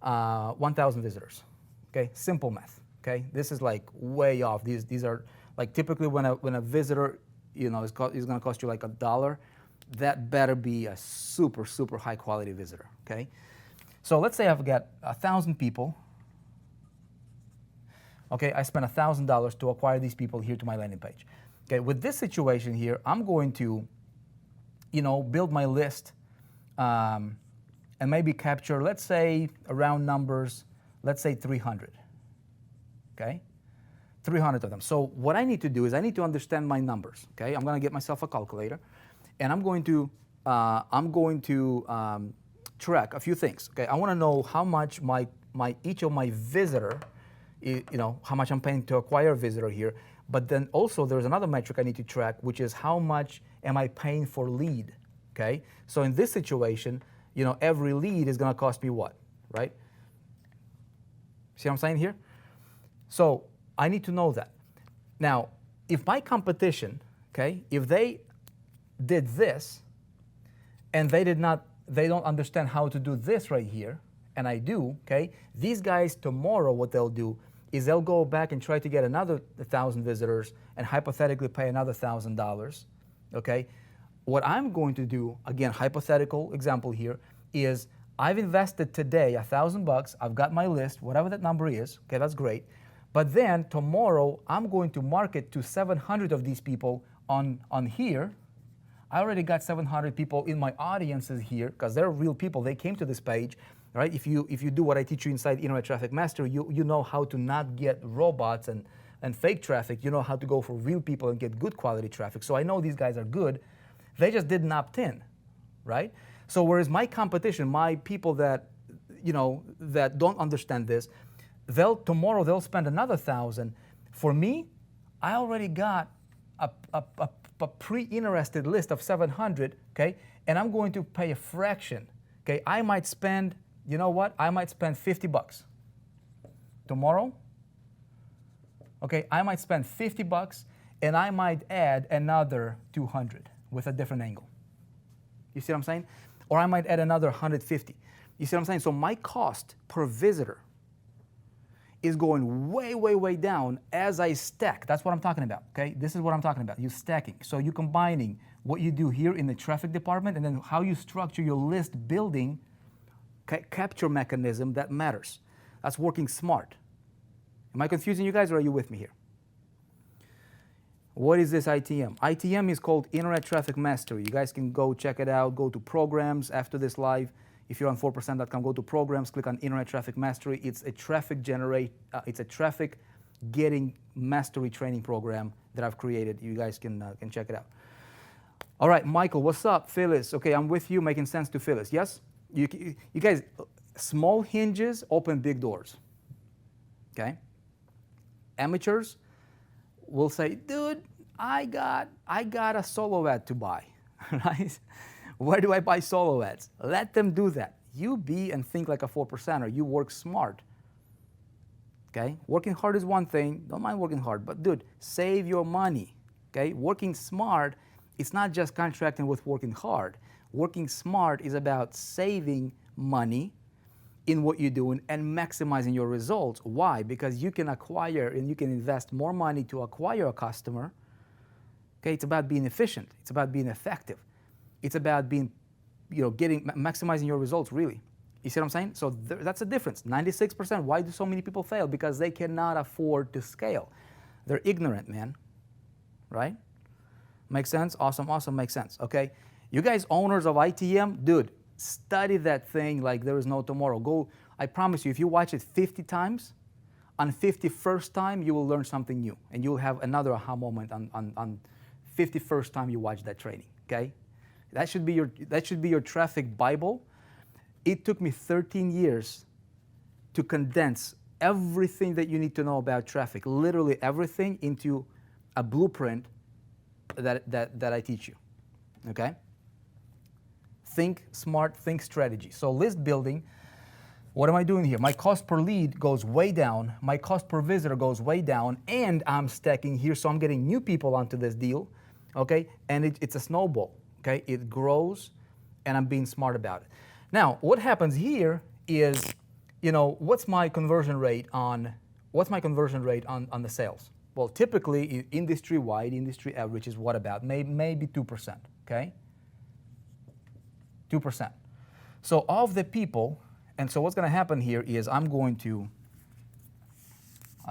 1,000 visitors. Okay, simple math. Okay, this is like way off. These are like typically when a visitor, is going to cost you like $1. That better be a super high quality visitor. Okay, so let's say I've got 1,000 people. Okay, I spent $1,000 to acquire these people here to my landing page. Okay, with this situation here, I'm going to, build my list and maybe capture, let's say, around numbers, let's say 300. Okay, 300 of them. So what I need to do is I need to understand my numbers. Okay, I'm going to get myself a calculator, and I'm going to track a few things. Okay, I want to know how much each of my visitor. How much I'm paying to acquire a visitor here, but then also there's another metric I need to track, which is how much am I paying for lead, okay? So in this situation, every lead is gonna cost me what, right? See what I'm saying here? So I need to know that. Now, if my competition, okay, if they did this, and they don't understand how to do this right here, and I do, okay, these guys tomorrow, what they'll do is they'll go back and try to get another 1,000 visitors and hypothetically pay another $1,000, okay? What I'm going to do, again, hypothetical example here, is I've invested today $1,000, I've got my list, whatever that number is, okay, that's great. But then tomorrow, I'm going to market to 700 of these people on here. I already got 700 people in my audiences here, because they're real people, they came to this page. Right? If you do what I teach you inside Internet Traffic Mastery, you know how to not get robots and fake traffic. You know how to go for real people and get good quality traffic. So I know these guys are good. They just didn't opt in, right? So whereas my competition, my people that that don't understand this, tomorrow they'll spend another 1,000. For me, I already got a pre-interested list of 700. Okay, and I'm going to pay a fraction. Okay, I might spend. You know what? I might spend $50 tomorrow. Okay, I might spend $50 and I might add another 200 with a different angle. You see what I'm saying? Or I might add another 150. You see what I'm saying? So my cost per visitor is going way down as I stack. That's what I'm talking about, okay? This is what I'm talking about. You're stacking. So you're combining what you do here in the traffic department and then how you structure your list building capture mechanism that matters. That's working smart. Am I confusing you guys or are you with me here? What is this ITM? ITM is called Internet Traffic Mastery. You guys can go check it out. Go to programs after this live. If you're on 4percent.com, go to programs, click on Internet Traffic Mastery. It's a traffic getting mastery training program that I've created. You guys can check it out. All right, Michael, what's up? Phyllis, okay, I'm with you, making sense to Phyllis. Yes? You guys, small hinges open big doors, okay? Amateurs will say, dude, I got a solo ad to buy, right? Where do I buy solo ads? Let them do that. You be and think like a 4percenter. You work smart, okay? Working hard is one thing. Don't mind working hard, but dude, save your money, okay? Working smart, it's not just contracting with working hard. Working smart is about saving money in what you're doing and maximizing your results. Why? Because you can acquire and you can invest more money to acquire a customer. Okay, it's about being efficient. It's about being effective. It's about being, maximizing your results, really. You see what I'm saying? So that's the difference. 96%. Why do so many people fail? Because they cannot afford to scale. They're ignorant, man. Right? Makes sense? Awesome, awesome, makes sense. Okay? You guys owners of ITM, dude, study that thing like there is no tomorrow. Go, I promise you, if you watch it 50 times, on 51st time, you will learn something new. And you'll have another aha moment on 51st time you watch that training. Okay? That should be your traffic Bible. It took me 13 years to condense everything that you need to know about traffic, literally everything, into a blueprint that I teach you, okay? Think smart, think strategy. So list building, what am I doing here? My cost per lead goes way down, my cost per visitor goes way down, and I'm stacking here, so I'm getting new people onto this deal, okay? And it's a snowball, okay? It grows, and I'm being smart about it. Now, what happens here is, what's my conversion rate on the sales? Well, typically, industry-wide, industry average is what about? Maybe 2%, okay? 2%. So of the people, and so what's going to happen here is a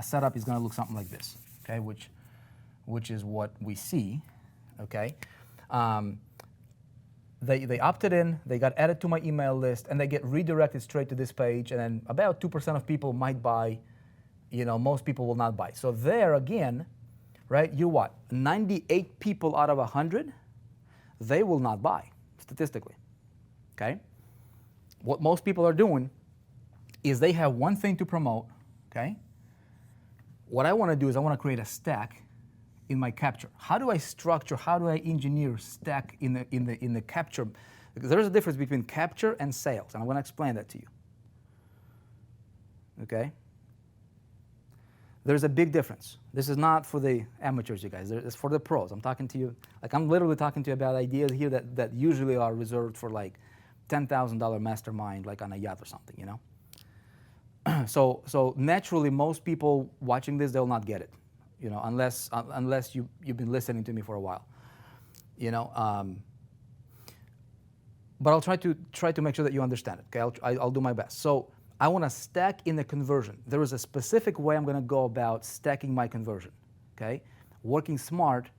setup is going to look something like this, okay? Which is what we see, okay? They opted in, they got added to my email list, and they get redirected straight to this page, and then about 2% of people might buy. Most people will not buy. So there again, right, 98 people out of 100, they will not buy, statistically, okay? What most people are doing is they have one thing to promote, okay? What I want to do is I want to create a stack in my capture. How do I engineer stack in the capture? Because there's a difference between capture and sales, and I'm going to explain that to you, okay? There's a big difference. This is not for the amateurs, you guys. It's for the pros. I'm talking to you, I'm literally talking to you about ideas here that usually are reserved for like $10,000 mastermind, like on a yacht or something, So naturally, most people watching this, they'll not get it, unless you've been listening to me for a while, But I'll try to make sure that you understand it. Okay, I'll do my best. So I want to stack in the conversion. There is a specific way I'm going to go about stacking my conversion, okay? Working smart,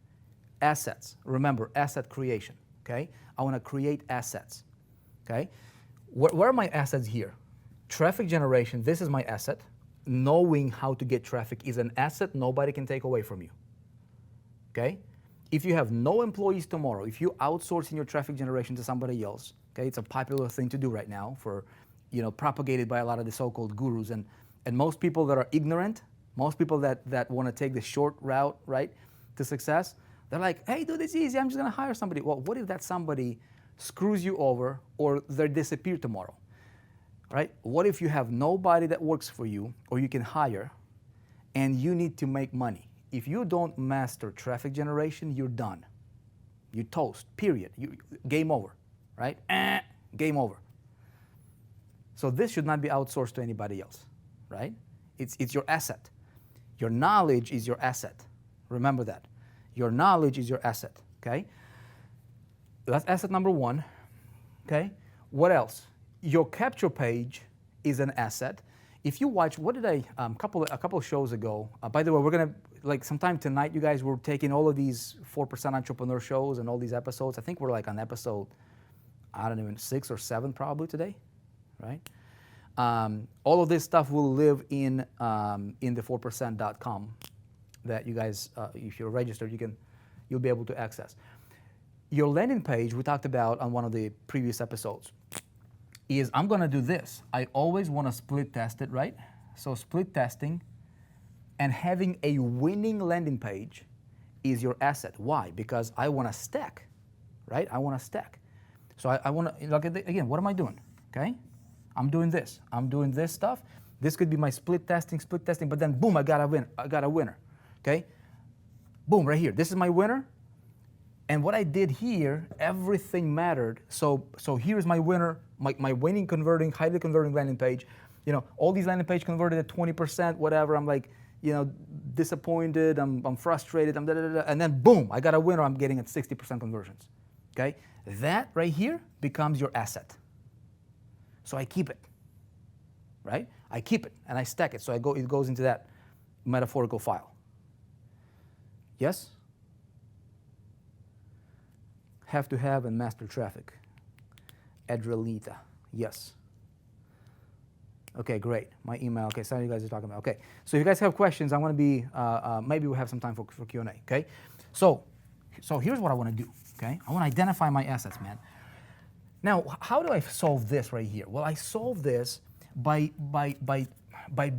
assets. Remember, asset creation, okay? I want to create assets, okay? Where are my assets here? Traffic generation, this is my asset. Knowing how to get traffic is an asset nobody can take away from you, okay? If you have no employees tomorrow, if you outsourcing your traffic generation to somebody else, okay, it's a popular thing to do right now for propagated by a lot of the so-called gurus. And most people that are ignorant, most people that want to take the short route, right, to success, they're like, hey, dude, it's easy. I'm just going to hire somebody. Well, what if that somebody screws you over or they disappear tomorrow, right? What if you have nobody that works for you or you can hire and you need to make money? If you don't master traffic generation, you're done. You toast, period. Game over, right? Game over. So this should not be outsourced to anybody else, right? It's your asset. Your knowledge is your asset. Remember that. Your knowledge is your asset, okay? That's asset number one, okay? What else? Your capture page is an asset. If you watch, what did a couple of shows ago, by the way, we're going to, sometime tonight, you guys, we're taking all of these 4% entrepreneur shows and all these episodes. I think we're on episode, 6 or 7 probably today. Right? All of this stuff will live in the 4percent.com that you guys, if you're registered, you'll be able to access. Your landing page, we talked about on one of the previous episodes, is I'm going to do this. I always want to split test it, right? So split testing and having a winning landing page is your asset. Why? Because I want to stack, right? I want to stack. So I want to, again, what am I doing? Okay? I'm doing this stuff. This could be my split testing, but then boom, I got a winner, okay? Boom, right here. This is my winner. And what I did here, everything mattered. So here's my winner, my winning converting, highly converting landing page. All these landing page converted at 20%, whatever. I'm disappointed, I'm frustrated, and then boom, I got a winner, I'm getting at 60% conversions, okay? That right here becomes your asset. So I keep it, right? I keep it and I stack it. So it goes into that metaphorical file. Yes? Have to have and master traffic. Adrelita. Yes. Okay, great. My email. Okay, some of you guys are talking about. Okay, so if you guys have questions, I want to be, maybe we'll have some time for Q&A, okay? So here's what I want to do, okay? I want to identify my assets, man. Now, how do I solve this right here? Well, I solve this by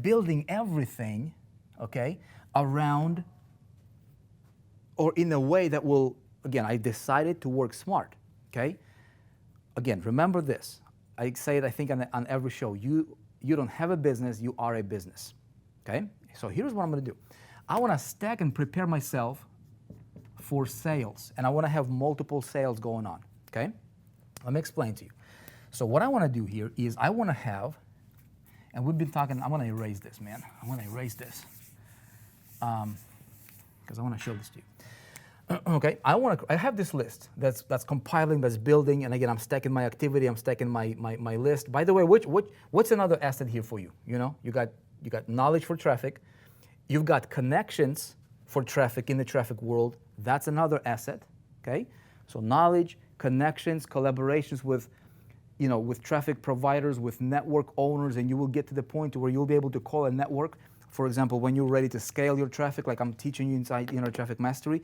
building everything, okay, around or in a way that will, again, I decided to work smart, okay? Again, remember this. I say it, I think, on every show. You don't have a business, you are a business, okay? So here's what I'm going to do. I want to stack and prepare myself for sales, and I want to have multiple sales going on, okay? Let me explain to you. So what I want to do here is I want to have, and we've been talking, I'm going to erase this, man. I want to erase this because I want to show this to you. Okay, I have this list that's compiling, that's building, and again, I'm stacking my activity, I'm stacking my list. By the way, what's another asset here for you? You know, you got knowledge for traffic, you've got connections for traffic in the traffic world. That's another asset. Okay, so knowledge, connections, collaborations with, you know, with traffic providers, with network owners, and you will get to the point where you'll be able to call a network. For example, when you're ready to scale your traffic, like I'm teaching you inside Traffic Mastery.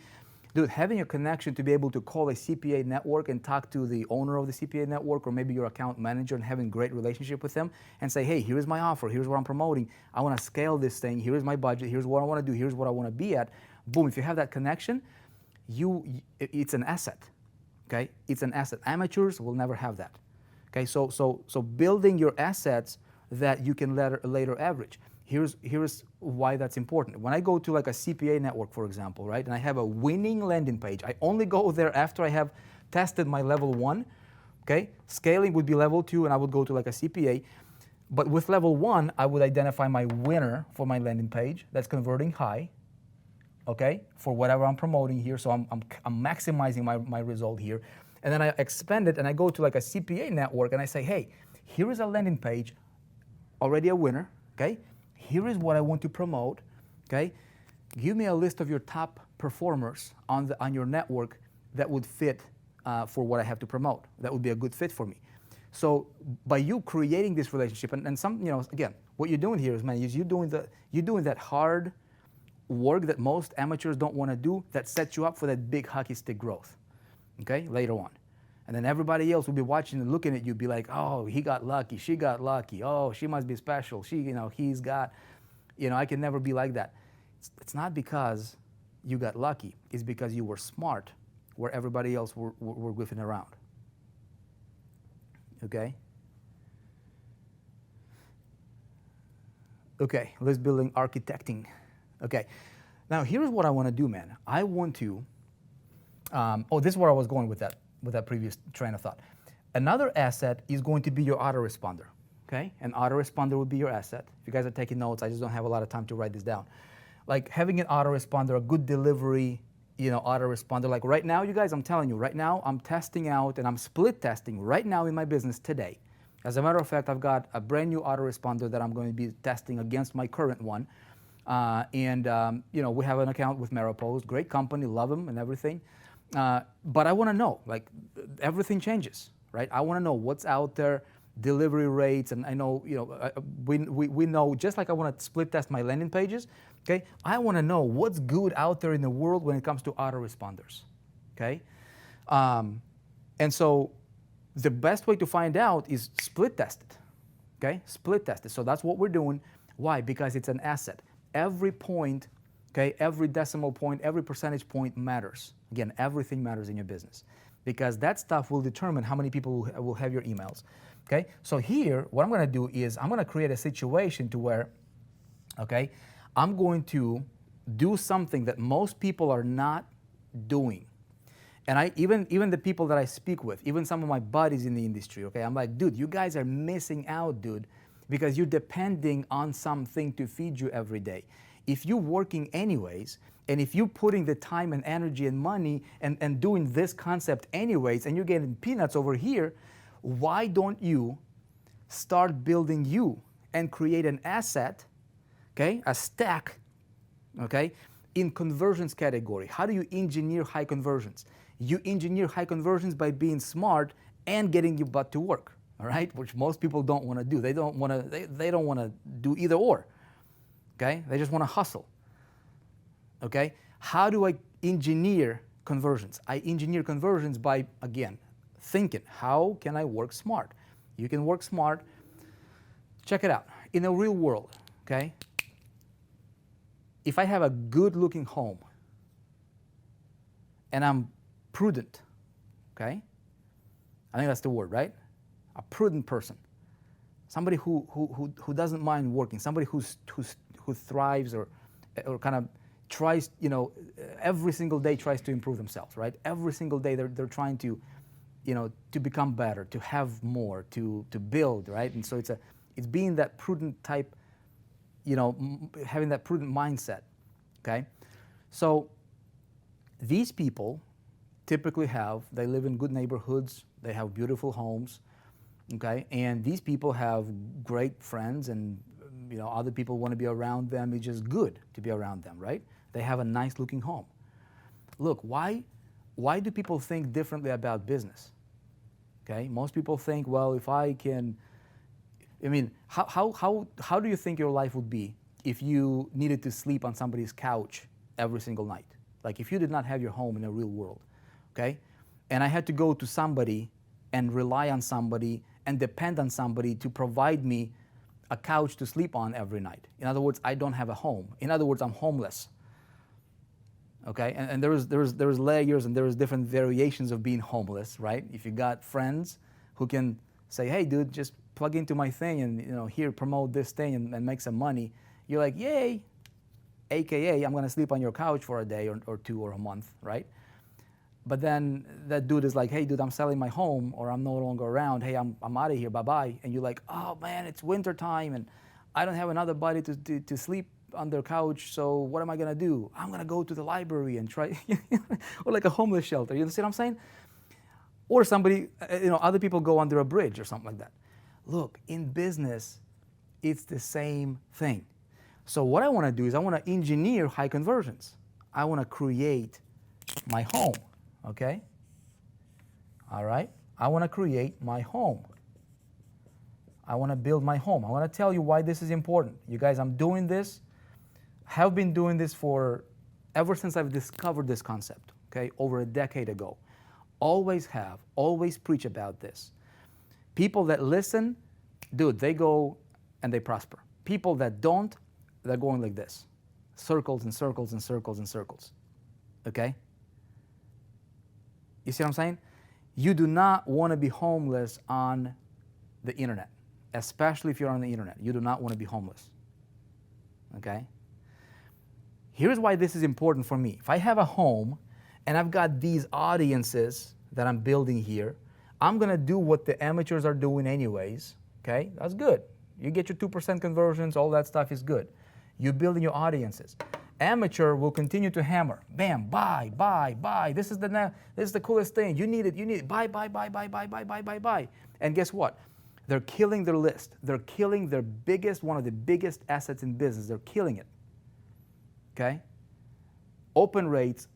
Dude, having a connection to be able to call a CPA network and talk to the owner of the CPA network or maybe your account manager and having a great relationship with them and say, hey, here's my offer, here's what I'm promoting, I want to scale this thing, here's my budget, here's what I want to do, here's what I want to be at. Boom, if you have that connection, it's an asset, okay? It's an asset. Amateurs will never have that, okay? So building your assets that you can later average. Here's why that's important. When I go to like a CPA network, for example, right, and I have a winning landing page, I only go there after I have tested my level 1, okay? Scaling would be level 2, and I would go to like a CPA. But with level 1, I would identify my winner for my landing page that's converting high, okay, for whatever I'm promoting here. So I'm maximizing my result here. And then I expand it, and I go to like a CPA network, and I say, hey, here is a landing page, already a winner, okay? Here is what I want to promote, okay? Give me a list of your top performers on your network that would fit for what I have to promote. That would be a good fit for me. So by you creating this relationship, and some, you know, again, what you're doing here is, man, you're doing that hard work that most amateurs don't want to do, that sets you up for that big hockey stick growth, okay, later on. And then everybody else will be watching and looking at you, be like, oh, he got lucky, she got lucky, oh, she must be special, he's got, I can never be like that. It's not because you got lucky, it's because you were smart where everybody else were goofing around, okay? Okay, list building, architecting. Okay, now here's what I want to do, man. I want to, this is where I was going with that previous train of thought. Another asset is going to be your autoresponder, okay? An autoresponder would be your asset. If you guys are taking notes, I just don't have a lot of time to write this down. Like having an autoresponder, a good delivery, autoresponder. Like right now, you guys, I'm telling you, right now, I'm testing out and I'm split testing right now in my business today. As a matter of fact, I've got a brand new autoresponder that I'm going to be testing against my current one. We have an account with Maripost, great company, love them and everything. But I want to know, like, everything changes, right? I want to know what's out there, delivery rates, and I know, we know, just like I want to split test my landing pages, okay? I want to know what's good out there in the world when it comes to autoresponders, okay? And so the best way to find out is split test it, okay? Split test it. So that's what we're doing. Why? Because it's an asset. Every point, okay, every decimal point, every percentage point matters. Again, everything matters in your business because that stuff will determine how many people will have your emails, okay? So here, what I'm going to do is I'm going to create a situation to where, okay, I'm going to do something that most people are not doing. And even the people that I speak with, even some of my buddies in the industry, okay, I'm like, dude, you guys are missing out, dude, because you're depending on something to feed you every day. If you're working anyways, and if you're putting the time and energy and money and doing this concept anyways, and you're getting peanuts over here, why don't you start building you and create an asset, okay, a stack, okay, in conversions category. How do you engineer high conversions? You engineer high conversions by being smart and getting your butt to work, all right, which most people don't want to do. They don't want to do either or, okay? They just want to hustle, okay? How do I engineer conversions? I engineer conversions by, again, thinking, how can I work smart? You can work smart. Check it out. In the real world, okay, if I have a good-looking home and I'm prudent, okay, I think that's the word, right? A prudent person, somebody who doesn't mind working, somebody who thrives or kind of tries, you know, every single day tries to improve themselves, right? Every single day they're trying to, you know, to become better, to have more, to build, right? And so it's being that prudent type, you know, having that prudent mindset, okay? So these people typically they live in good neighborhoods, they have beautiful homes, okay? And these people have great friends and, you know, other people want to be around them. It's just good to be around them, right? They have a nice looking home. Look, why do people think differently about business? Okay, most people think, well, if I can, I mean, how do you think your life would be if you needed to sleep on somebody's couch every single night? Like if you did not have your home in the real world, okay? And I had to go to somebody and rely on somebody and depend on somebody to provide me a couch to sleep on every night. In other words, I don't have a home. In other words, I'm homeless. Okay, and there was layers and there was different variations of being homeless, right? If you got friends who can say, hey dude, just plug into my thing and, you know, here, promote this thing and make some money, you're like, yay, AKA, I'm gonna sleep on your couch for a day or two or a month, right? But then that dude is like, hey dude, I'm selling my home or I'm no longer around, hey, I'm out of here, bye-bye. And you're like, oh man, it's winter time and I don't have another body to sleep on their couch, so what am I gonna do? I'm gonna go to the library and try, or like a homeless shelter, you see what I'm saying? Or somebody, you know, other people go under a bridge or something like that. Look, in business, it's the same thing. So what I wanna do is I wanna engineer high conversions. I wanna create my home, okay? All right, I wanna create my home. I wanna build my home. I wanna tell you why this is important. You guys, I'm doing this, have been doing this ever since I've discovered this concept, okay, over a decade ago. Always preach about this. People that listen, dude, they go and they prosper. People that don't, they're going like this. Circles and circles and circles and circles, okay? You see what I'm saying? You do not want to be homeless on the internet, especially if you're on the internet. You do not want to be homeless, okay? Here's why this is important for me. If I have a home and I've got these audiences that I'm building here, I'm gonna do what the amateurs are doing anyways, okay? That's good. You get your 2% conversions, all that stuff is good. You're building your audiences. Amateur will continue to hammer. Bam, buy, buy, buy. This is the coolest thing. You need it. Buy, buy, buy, buy, buy, buy, buy, buy, buy. And guess what? They're killing their list. They're killing their one of the biggest assets in business. They're killing it. Okay? Open rates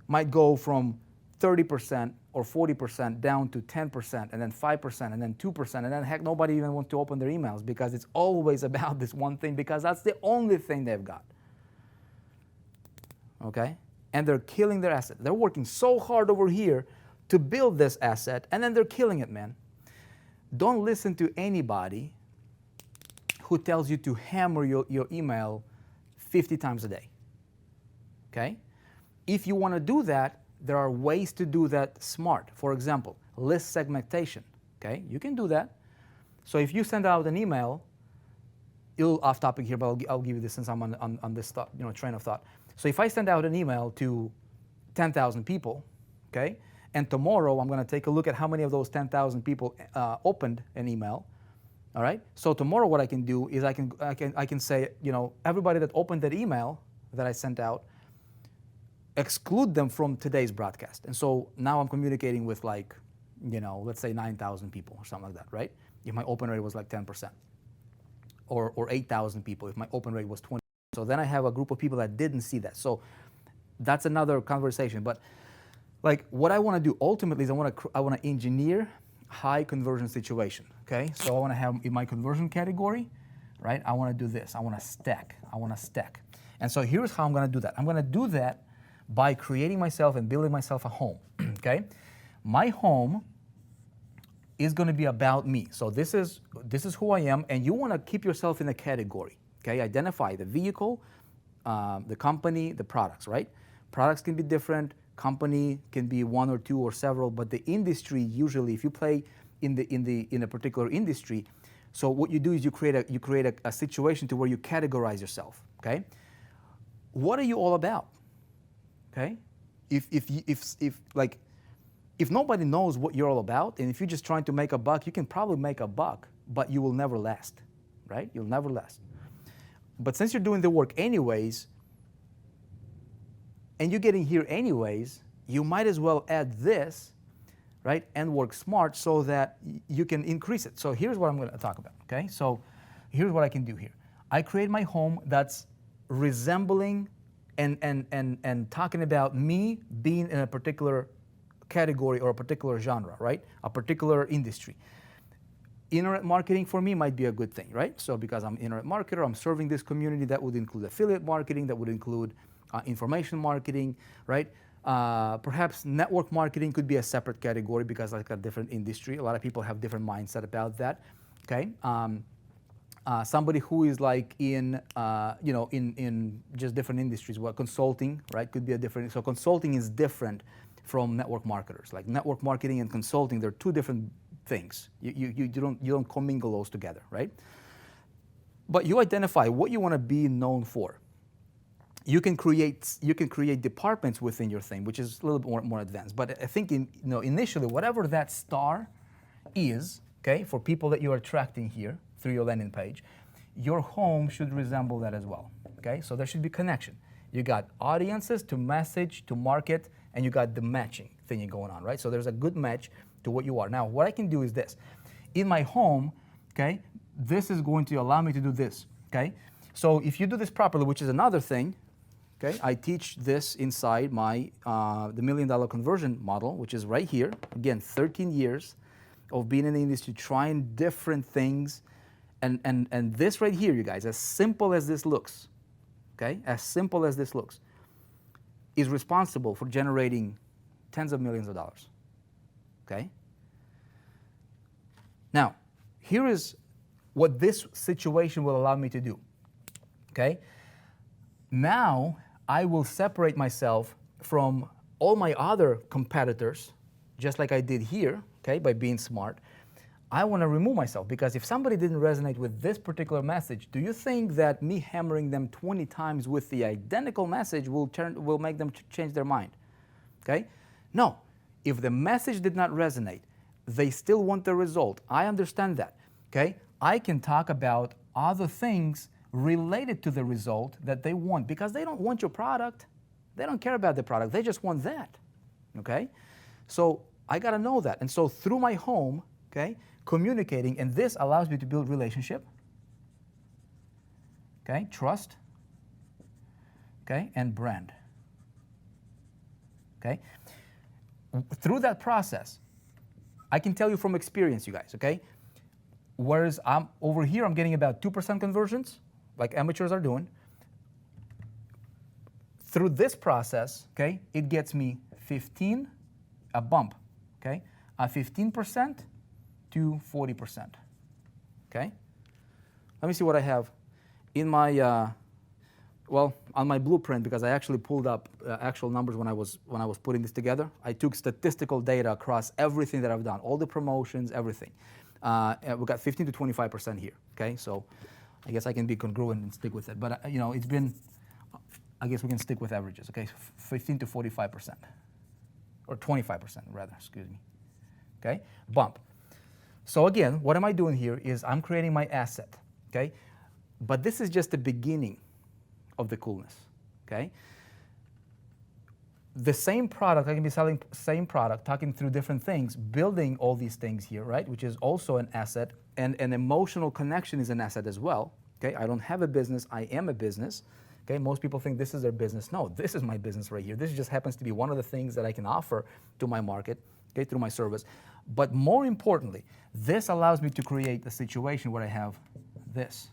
might go from 30% or 40% down to 10% and then 5% and then 2% and then heck, nobody even wants to open their emails because it's always about this one thing because that's the only thing they've got. Okay? And they're killing their asset. They're working so hard over here to build this asset and then they're killing it, man. Don't listen to anybody who tells you to hammer your email 50 times a day. Okay? If you want to do that, there are ways to do that smart. For example, list segmentation. Okay? You can do that. So if you send out an email, off topic here, but I'll give you this since I'm on this thought, train of thought. So if I send out an email to 10,000 people, okay, and tomorrow I'm going to take a look at how many of those 10,000 people opened an email. All right. So tomorrow, what I can do is I can say, everybody that opened that email that I sent out, exclude them from today's broadcast. And so now I'm communicating with let's say 9,000 people or something like that, right? If my open rate was like 10%, or 8,000 people if my open rate was 20. So then I have a group of people that didn't see that. So that's another conversation. But like what I want to do ultimately is I want to engineer high conversion situation. Okay, so I want to have in my conversion category, right? I want to do this. I want to stack. And so here's how I'm going to do that. I'm going to do that by creating myself and building myself a home. Okay, my home is going to be about me. So this is who I am, and you want to keep yourself in a category. Okay, identify the vehicle, the company, the products. Right? Products can be different. Company can be one or two or several, but the industry usually, if you play in a particular industry, so what you do is you create a situation to where you categorize yourself. Okay, what are you all about? Okay, if nobody knows what you're all about, and if you're just trying to make a buck, you can probably make a buck, but you will never last, right? You'll never last. But since you're doing the work anyways, and you're getting here anyways, you might as well add this, right, and work smart so that you can increase it. So here's what I'm going to talk about, okay? So here's what I can do here. I create my home that's resembling and talking about me being in a particular category or a particular genre, right? A particular industry. Internet marketing for me might be a good thing, right? So because I'm an internet marketer, I'm serving this community. That would include affiliate marketing, that would include information marketing, right? Perhaps network marketing could be a separate category because like a different industry. A lot of people have different mindset about that, okay? Somebody who is like in just different industries, well, consulting, right, could be a different, so consulting is different from network marketers. Like network marketing and consulting, they're two different things. You don't commingle those together, right? But you identify what you want to be known for. You can create departments within your thing, which is a little bit more advanced. But I think initially, whatever that star is, okay, for people that you're attracting here through your landing page, your home should resemble that as well. Okay, so there should be connection. You got audiences to message, to market, and you got the matching thing going on, right? So there's a good match to what you are. Now, what I can do is this. In my home, okay, this is going to allow me to do this, okay? So if you do this properly, which is another thing, okay, I teach this inside my the $1 million conversion model, which is right here. Again, 13 years of being in the industry, trying different things, and this right here, you guys, as simple as this looks, okay, as simple as this looks, is responsible for generating tens of millions of dollars, okay? Now, here is what this situation will allow me to do, okay? Now, I will separate myself from all my other competitors, just like I did here, okay, by being smart. I want to remove myself because if somebody didn't resonate with this particular message, do you think that me hammering them 20 times with the identical message will make them change their mind? Okay? No. If the message did not resonate, they still want the result. I understand that. Okay? I can talk about other things related to the result that they want because they don't want your product. They don't care about the product. They just want that. Okay? So I got to know that. And so through my home, okay, communicating, and this allows me to build relationship, okay, trust, okay, and brand, okay. Through that process, I can tell you from experience, you guys, okay, whereas I'm over here, I'm getting about 2% conversions, like amateurs are doing. Through this process, okay, it gets me a bump, okay, a 15% to 40%, okay? Let me see what I have in my, on my blueprint, because I actually pulled up actual numbers when I was putting this together. I took statistical data across everything that I've done, all the promotions, everything. We got 15 to 25% here, okay? So I guess I can be congruent and stick with it. But, it's been, I guess we can stick with averages, okay? 15 to 45%, or 25% rather, excuse me, okay? Bump. So again, what am I doing here is I'm creating my asset, okay? But this is just the beginning of the coolness, okay? the same product, I can be selling same product, talking through different things, building all these things here, right? Which is also an asset, and an emotional connection is an asset as well. Okay, I don't have a business, I am a business. Okay, most people think this is their business. No, this is my business right here. This just happens to be one of the things that I can offer to my market, okay, through my service. But more importantly, this allows me to create a situation where I have this.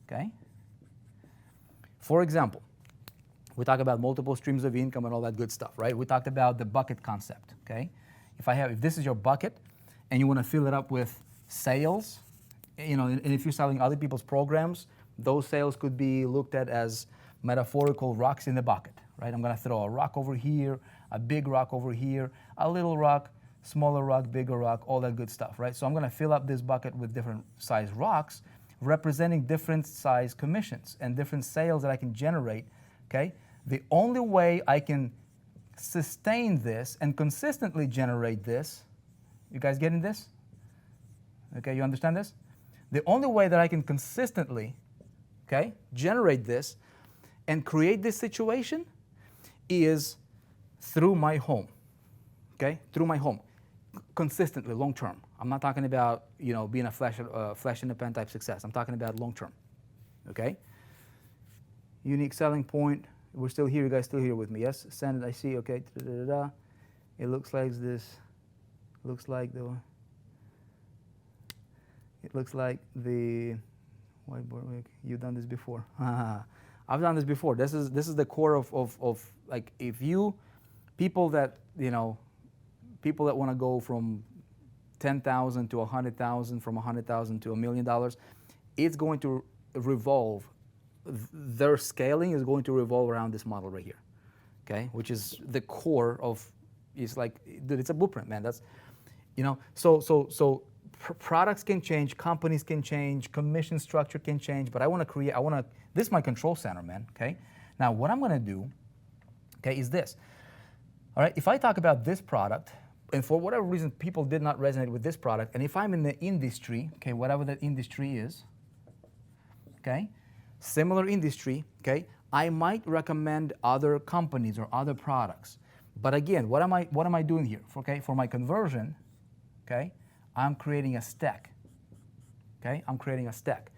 Okay? For example, we talk about multiple streams of income and all that good stuff, right? We talked about the bucket concept, okay? If this is your bucket and you want to fill it up with sales, you know, and if you're selling other people's programs, those sales could be looked at as metaphorical rocks in the bucket, right? I'm going to throw a rock over here, a big rock over here, a little rock, smaller rock, bigger rock, all that good stuff, right? So I'm going to fill up this bucket with different size rocks representing different size commissions and different sales that I can generate, okay? The only way I can sustain this and consistently generate this, you guys getting this? Okay, you understand this? The only way that I can consistently, okay, generate this and create this situation is through my home, okay? Through my home, consistently, long term. I'm not talking about, you know, being a flash in the pan type success. I'm talking about long term, okay? Unique selling point. We're still here. You guys still here with me? Yes. Send it. I see. Okay. Da-da-da-da. It looks like this. Looks like the. It looks like the whiteboard. You've done this before. I've done this before. This is the core of like, if you people that, you know, people that want to go from 10,000 to 100,000, from 100,000 to $1 million, it's going to revolve. Their scaling is going to revolve around this model right here, okay? Which is the core of, it's like, dude, it's a blueprint, man. That's, you know, so products can change, companies can change, commission structure can change, but this is my control center, man, okay? Now, what I'm gonna do, okay, is this. All right, if I talk about this product, and for whatever reason people did not resonate with this product, and if I'm in the industry, okay, whatever that industry is, okay, similar industry, okay, I might recommend other companies or other products. But again, what am I doing here? Okay, for my conversion, okay, I'm creating a stack. Okay, I'm creating a stack.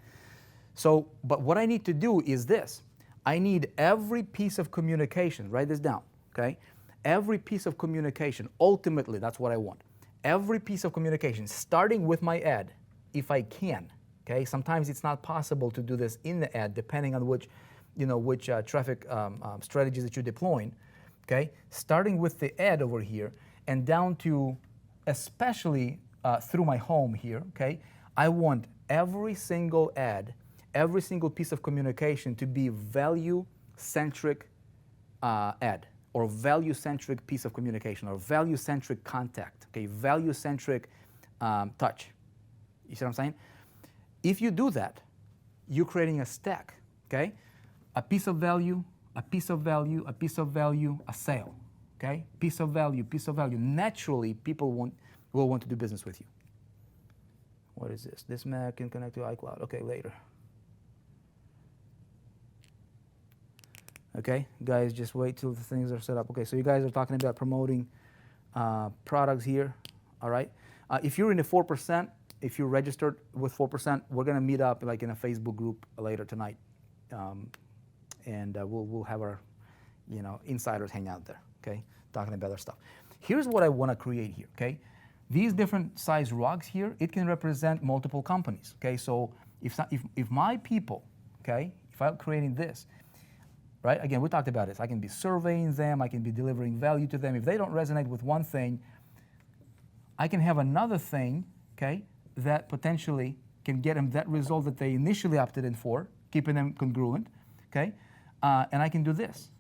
So, but what I need to do is this. I need every piece of communication, write this down, okay? Every piece of communication, ultimately, that's what I want. Every piece of communication, starting with my ad, if I can, okay? Sometimes it's not possible to do this in the ad, depending on which traffic strategies that you're deploying, okay? Starting with the ad over here and down to, especially through my home here, okay? I want every single ad, every single piece of communication to be value-centric ad, or value-centric piece of communication, or value-centric contact, okay? Value-centric touch. You see what I'm saying? If you do that, you're creating a stack, okay? A piece of value, a piece of value, a piece of value, a sale, okay? Piece of value, piece of value. Naturally, people will want to do business with you. What is this? This Mac can connect to iCloud. Okay, later. Okay, guys, just wait till the things are set up. Okay, so you guys are talking about promoting products here, all right? If you're in the 4%, if you're registered with 4%, we're gonna meet up like in a Facebook group later tonight, and we'll have our, you know, insiders hang out there, okay, talking about our stuff. Here's what I wanna create here, okay? These different size rocks here, it can represent multiple companies, okay? So if my people, okay, if I'm creating this, right? Again, we talked about this. I can be surveying them. I can be delivering value to them. If they don't resonate with one thing, I can have another thing, okay, that potentially can get them that result that they initially opted in for, keeping them congruent, okay? And I can do this.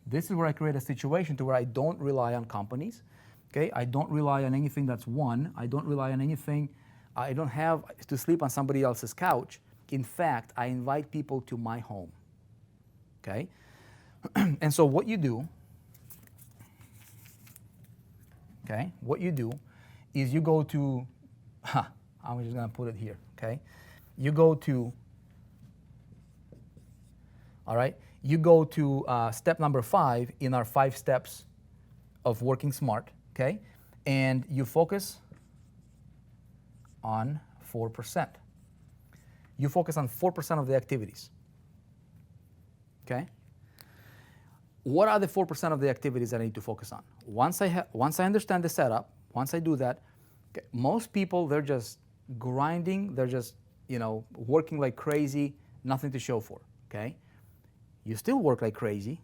This is where I create a situation to where I don't rely on companies, okay? I don't rely on anything that's one. I don't rely on anything. I don't have to sleep on somebody else's couch. In fact, I invite people to my home, okay? And so what you do, okay, what you do is you go to, I'm just gonna put it here, okay? You go to, all right? you go to step number 5 in our 5 steps of working smart, okay? And you focus on 4%. You focus on 4% of the activities, okay? What are the 4% of the activities that I need to focus on? Once I understand the setup, once I do that, okay, most people, they're just grinding, they're just, working like crazy, nothing to show for, okay? You still work like crazy,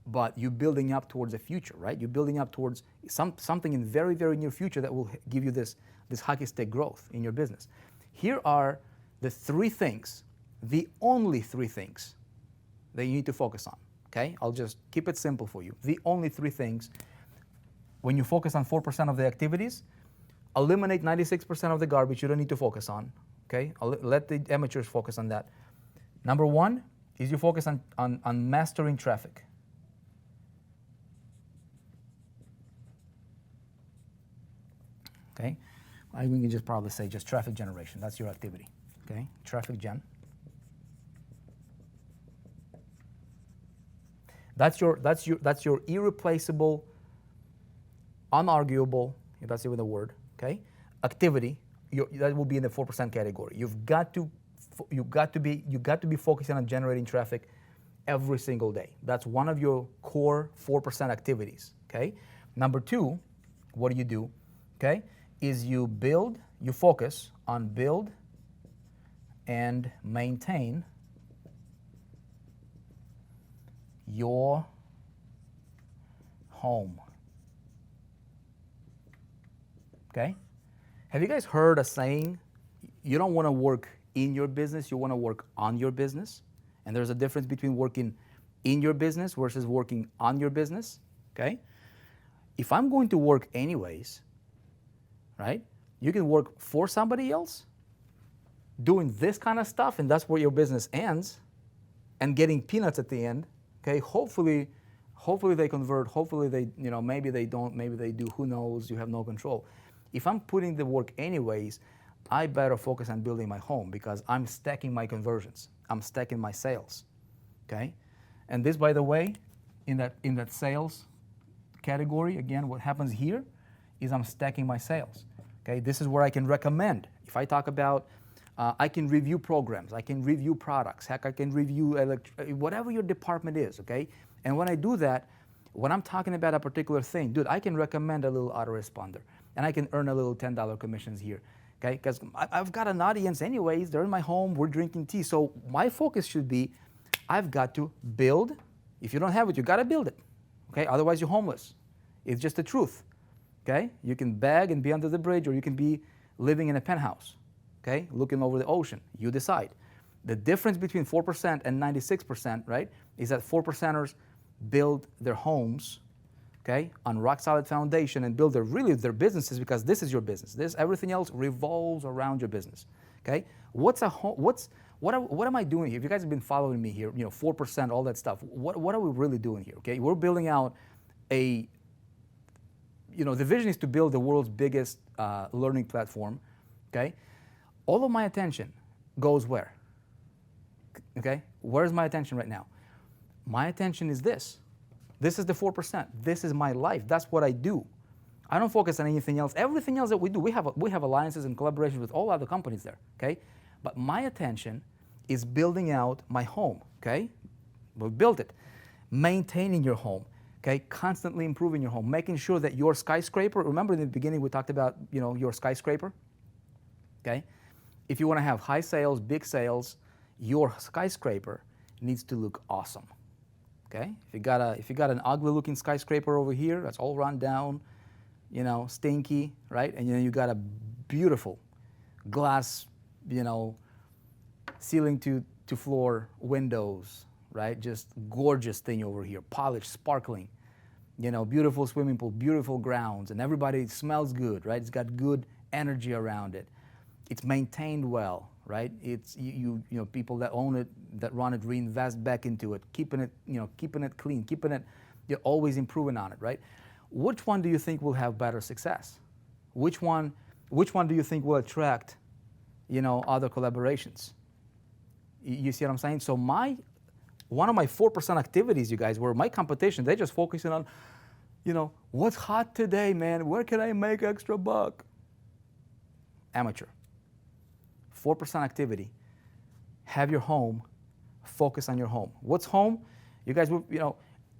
but you're building up towards the future, right? You're building up towards something in very, very near future that will give you this hockey stick growth in your business. Here are the 3 things, the only 3 things that you need to focus on, okay? I'll just keep it simple for you. The only 3 things, when you focus on 4% of the activities, eliminate 96% of the garbage you don't need to focus on, okay? Let the amateurs focus on that. Number 1 is you focus on mastering traffic. Okay, I think we can just probably say just traffic generation. That's your activity. Okay, traffic gen. That's your irreplaceable, unarguable. That's even the word. Okay, activity. That will be in the 4% category. You've got to be focusing on generating traffic every single day. That's one of your core 4% activities. Okay. Number 2, what do? Okay, is you focus on build and maintain your home. Okay? Have you guys heard a saying, you don't want to work in your business, you want to work on your business? And there's a difference between working in your business versus working on your business. Okay? If I'm going to work anyways, right? You can work for somebody else doing this kind of stuff, and that's where your business ends, and getting peanuts at the end. Okay, hopefully they convert. Hopefully they, maybe they don't, maybe they do. Who knows? You have no control. If I'm putting the work anyways, I better focus on building my home because I'm stacking my conversions. I'm stacking my sales. Okay, and this, by the way, in that sales category, again, what happens here is I'm stacking my sales. Okay, this is where I can recommend. If I talk about, I can review programs, I can review products, heck, I can review whatever your department is. Okay, and when I do that, when I'm talking about a particular thing, dude, I can recommend a little autoresponder, and I can earn a little $10 commissions here. Okay, because I've got an audience anyways. They're in my home. We're drinking tea. So my focus should be, I've got to build. If you don't have it, you got to build it. Okay, otherwise you're homeless. It's just the truth. Okay, you can beg and be under the bridge, or you can be living in a penthouse, okay, looking over the ocean. You decide. The difference between 4% and 96%, right, is that 4%ers build their homes, okay, on rock solid foundation and build their businesses, because this is your business. Everything else revolves around your business. Okay, what am I doing here? If you guys have been following me here, 4%, all that stuff. What are we really doing here? Okay, we're building out the vision is to build the world's biggest learning platform, okay? All of my attention goes where? Okay, where's my attention right now? My attention is this. This is the 4%. This is my life. That's what I do. I don't focus on anything else. Everything else that we do, we have alliances and collaborations with all other companies there, okay? But my attention is building out my home, okay? We'll build it. Maintaining your home. Okay, constantly improving your home, making sure that your skyscraper, remember in the beginning we talked about, your skyscraper? Okay? If you want to have high sales, big sales, your skyscraper needs to look awesome. Okay? If you got an ugly looking skyscraper over here, that's all run down, stinky, right? And you got a beautiful glass, ceiling to floor windows, right? Just gorgeous thing over here, polished, sparkling, beautiful swimming pool, beautiful grounds, and everybody smells good, right? It's got good energy around it. It's maintained well, right? It's people that own it, that run it, reinvest back into it, keeping it clean, you're always improving on it, right? Which one do you think will have better success? Which one do you think will attract, other collaborations? You see what I'm saying? So my one of my 4% activities, you guys, were my competition. They're just focusing on, what's hot today, man? Where can I make extra buck? Amateur. 4% activity. Have your home. Focus on your home. What's home? You guys,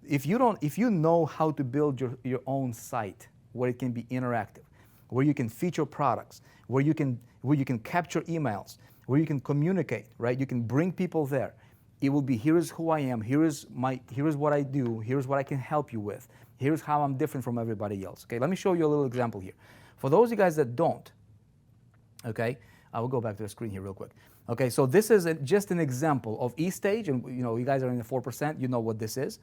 if you know how to build your own site where it can be interactive, where you can feature products, where you can capture emails, where you can communicate, right? You can bring people there. It will be, here's who I am, here's what I do, here's what I can help you with, here's how I'm different from everybody else. Okay, let me show you a little example here. For those of you guys that don't, okay, I will go back to the screen here real quick. Okay, so this is just an example of eStage, and you guys are in the 4%, you know what this is.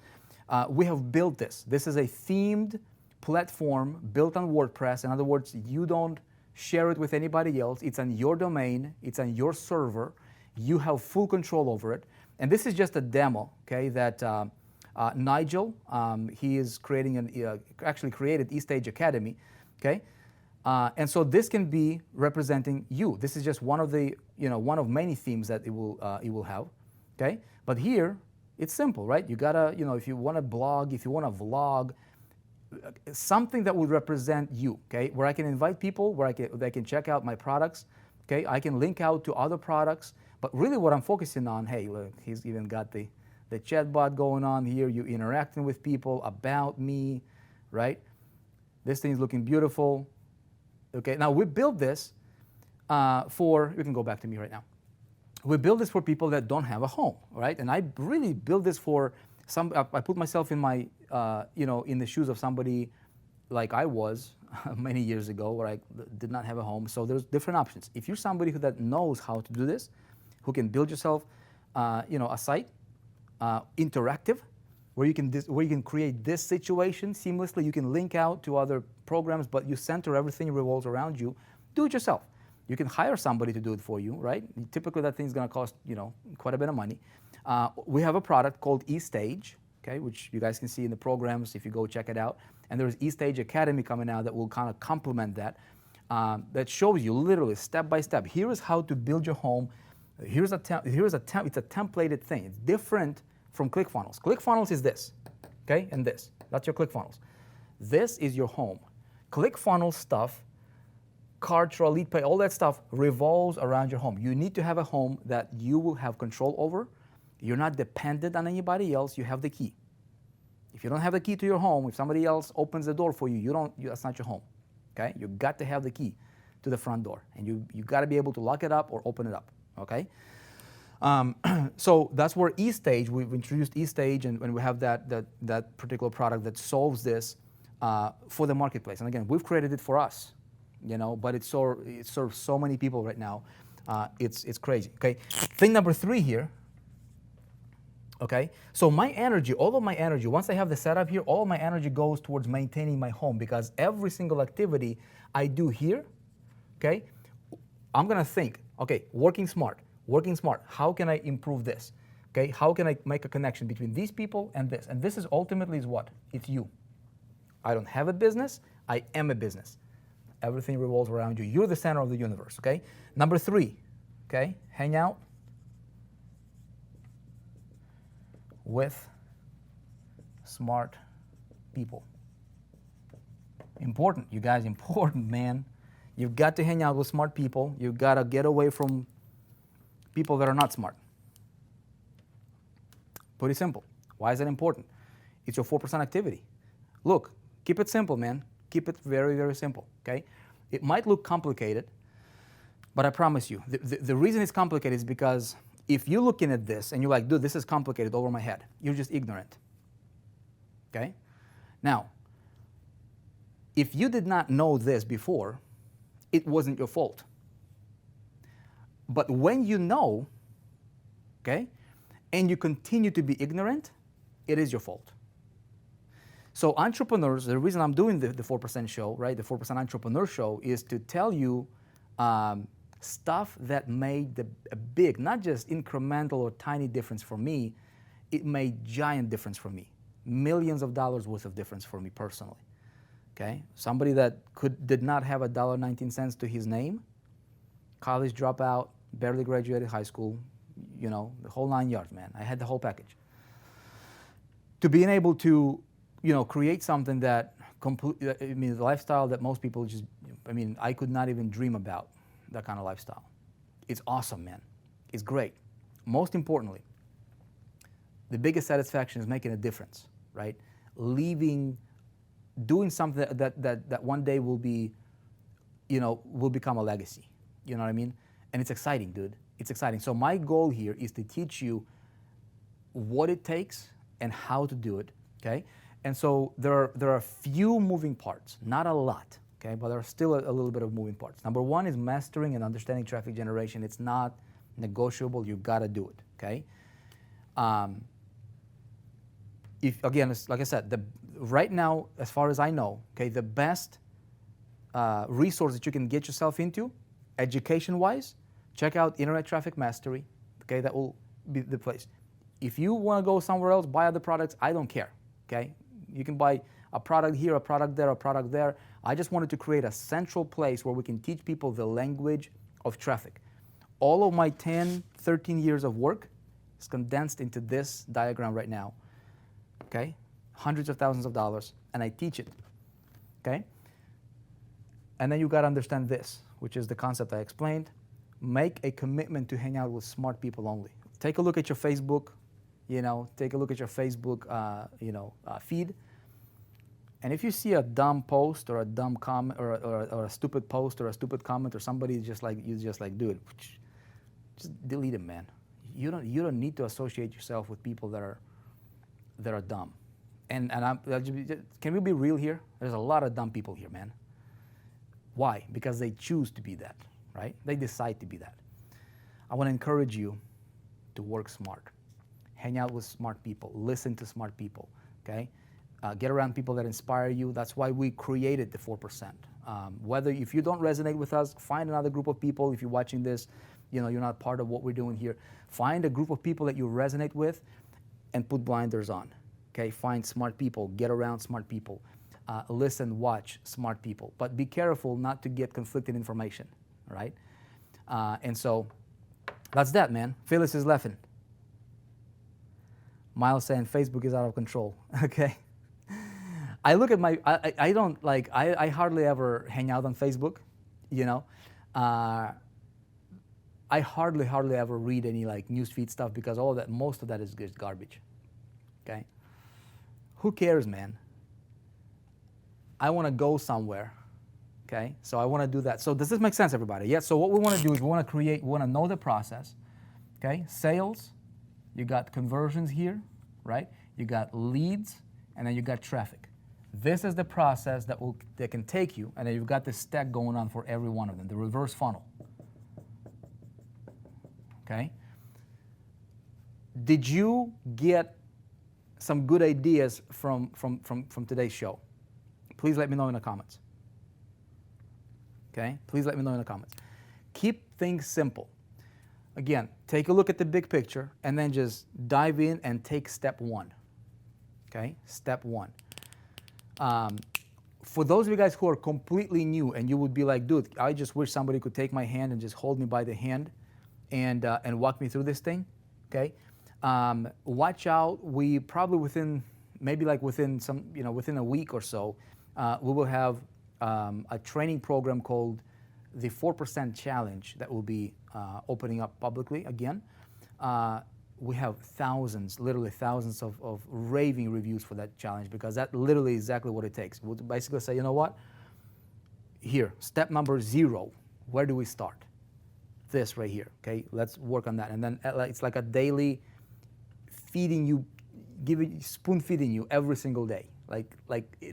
We have built this. This is a themed platform built on WordPress. In other words, you don't share it with anybody else. It's on your domain. It's on your server. You have full control over it. And this is just a demo, okay, that Nigel, he is creating actually created eStage Academy, okay? And so this can be representing you. This is just one of the, one of many themes that it will have, okay? But here, it's simple, right? You gotta, if you want to blog, if you want to vlog, something that will represent you, okay? Where I can invite people, where they can check out my products, okay? I can link out to other products, but really what I'm focusing on, hey, look, he's even got the chatbot going on here. You interacting with people, about me, right? This thing is looking beautiful. Okay, now we built this you can go back to me right now. We build this for people that don't have a home, right? And I really built this for I put myself in my, in the shoes of somebody like I was many years ago where I did not have a home. So there's different options. If you're somebody that knows how to do this, who can build yourself, a site, interactive, where you can create this situation seamlessly. You can link out to other programs, but you center everything revolves around you. Do it yourself. You can hire somebody to do it for you, right? Typically, that thing's going to cost quite a bit of money. We have a product called eStage, okay, which you guys can see in the programs if you go check it out. And there's eStage Academy coming out that will kind of complement that. That shows you literally step by step. Here is how to build your home. It's a templated thing. It's different from ClickFunnels. ClickFunnels is this, okay, and this. That's your ClickFunnels. This is your home. ClickFunnels stuff, Kartra, Lead Pay, all that stuff revolves around your home. You need to have a home that you will have control over. You're not dependent on anybody else. You have the key. If you don't have the key to your home, if somebody else opens the door for you, that's not your home. Okay? You got to have the key to the front door, and you got to be able to lock it up or open it up. Okay? So that's where eStage, we've introduced eStage, and we have that particular product that solves this for the marketplace. And again, we've created it for us, but it serves so many people right now. It's crazy. Okay, thing number 3 here. Okay, so my energy, all of my energy, once I have the setup here, all of my energy goes towards maintaining my home, because every single activity I do here, okay, I'm gonna think, okay, working smart. How can I improve this? Okay, how can I make a connection between these people and this? And this is ultimately what? It's you. I don't have a business, I am a business. Everything revolves around you. You're the center of the universe, okay? Number 3, okay, hang out with smart people. Important, you guys, important, man. You've got to hang out with smart people. You've got to get away from people that are not smart. Pretty simple. Why is that important? It's your 4% activity. Look, keep it simple, man. Keep it very, very simple, okay? It might look complicated, but I promise you, the reason it's complicated is because if you're looking at this and you're like, dude, this is complicated over my head, you're just ignorant, okay? Now, if you did not know this before, it wasn't your fault. But when you know, okay, and you continue to be ignorant, it is your fault. So entrepreneurs, the reason I'm doing the 4% show, right, the 4% Entrepreneur Show, is to tell you stuff that made a big, not just incremental or tiny difference for me, it made giant difference for me. Millions of dollars worth of difference for me personally, okay? Somebody that did not have $1.19 to his name, college dropout, barely graduated high school, the whole 9 yards, man. I had the whole package. to being able to, create something that the lifestyle that most people just, I could not even dream about that kind of lifestyle. It's awesome, man. It's great. Most importantly, the biggest satisfaction is making a difference, right? Doing something that one day will be, will become a legacy. You know what I mean? And it's exciting, dude. It's exciting. So my goal here is to teach you what it takes and how to do it, okay? And so there are a few moving parts, not a lot, okay? But there are still a little bit of moving parts. Number one is mastering and understanding traffic generation. It's not negotiable. You gotta do it, okay? Like I said, right now, as far as I know, okay, the best resource that you can get yourself into, education-wise, check out Internet Traffic Mastery, okay? That will be the place. If you want to go somewhere else, buy other products, I don't care, okay? You can buy a product here, a product there, a product there. I just wanted to create a central place where we can teach people the language of traffic. All of my 10, 13 years of work is condensed into this diagram right now, okay? Hundreds of thousands of dollars, and I teach it, okay? And then you got to understand this, which is the concept I explained. Make a commitment to hang out with smart people only. Take a look at your Facebook, take a look at your Facebook, feed. And if you see a dumb post or a dumb comment or a stupid post or a stupid comment or somebody just like, dude, just delete it, man. You don't need to associate yourself with people that are dumb. And can we be real here? There's a lot of dumb people here, man. Why? Because they choose to be that, right? They decide to be that. I want to encourage you to work smart. Hang out with smart people. Listen to smart people, okay? Get around people that inspire you. That's why we created the 4%. If you don't resonate with us, find another group of people. If you're watching this, you're not part of what we're doing here. Find a group of people that you resonate with and put blinders on, okay? Find smart people. Get around smart people. Listen, watch smart people. But be careful not to get conflicting information, right? And so that's that, man. Phyllis is laughing. Miles saying Facebook is out of control. Okay. I look at I hardly ever hang out on Facebook, I hardly ever read any newsfeed stuff because most of that is just garbage. Okay. Who cares, man? I want to go somewhere. Okay. So I want to do that. So does this make sense, everybody? Yeah. So what we want to do is we want to know the process. Okay. Sales. You got conversions here, right? You got leads, and then you got traffic. This is the process that can take you, and then you've got this stack going on for every one of them, the reverse funnel. Okay? Did you get some good ideas from today's show? Please let me know in the comments. Okay? Please let me know in the comments. Keep things simple. Again, take a look at the big picture and then just dive in and take step one. Okay? Step one. For those of you guys who are completely new and you would be like, dude, I just wish somebody could take my hand and just hold me by the hand and walk me through this thing. Okay? Watch out. We probably within a week or so, we will have a training program called the 4% Challenge that will be opening up publicly again. We have literally thousands of raving reviews for that challenge because that literally is exactly what it takes. We'll basically say, you know what? Here, step number 0, where do we start? This right here, okay? Let's work on that. And then it's like a daily feeding you, spoon feeding you every single day. Like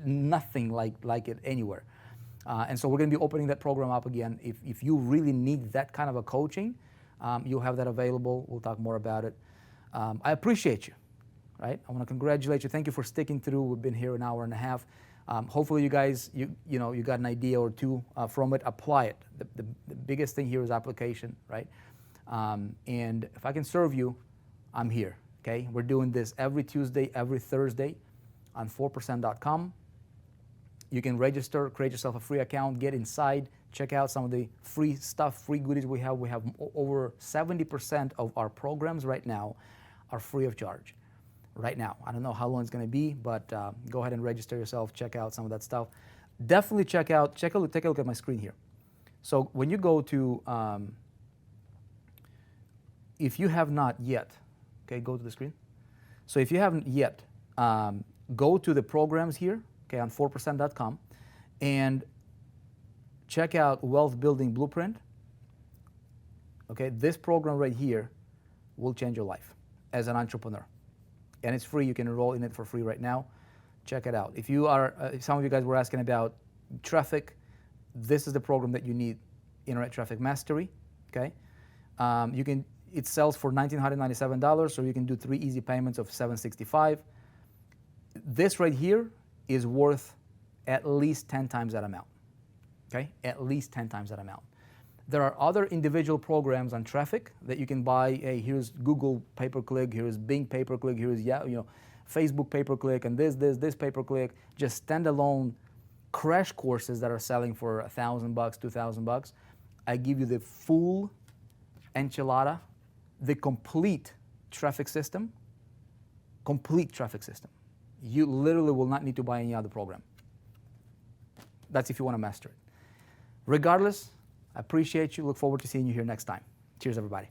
nothing like it anywhere. And so we're going to be opening that program up again. If you really need that kind of a coaching, you'll have that available. We'll talk more about it. I appreciate you, right? I want to congratulate you. Thank you for sticking through. We've been here an hour and a half. Hopefully you guys, you got an idea or two from it. Apply it. The biggest thing here is application, right? And if I can serve you, I'm here, okay? We're doing this every Tuesday, every Thursday on 4percent.com. You can register, create yourself a free account, get inside, check out some of the free stuff, free goodies we have. We have over 70% of our programs right now are free of charge. right now. I don't know how long it's going to be, but go ahead and register yourself. Check out some of that stuff. Definitely take a look at my screen here. So when you go to, if you have not yet, okay, go to the screen. So if you haven't yet, go to the programs here, okay, on FourPercent.com, and check out Wealth Building Blueprint. Okay, this program right here will change your life as an entrepreneur. And it's free. You can enroll in it for free right now. Check it out. If you are, some of you guys were asking about traffic, this is the program that you need, Internet Traffic Mastery. Okay, it sells for $1,997, so you can do 3 easy payments of $765. This right here is worth at least 10 times that amount. Okay, at least 10 times that amount. There are other individual programs on traffic that you can buy. Hey, here's Google pay-per-click, here's Bing pay-per-click, here's Facebook pay-per-click, and this pay-per-click. Just standalone crash courses that are selling for $1,000, $2,000. I give you the full enchilada, the complete traffic system. Complete traffic system. You literally will not need to buy any other program. That's if you want to master it. Regardless, I appreciate you. Look forward to seeing you here next time. Cheers, everybody.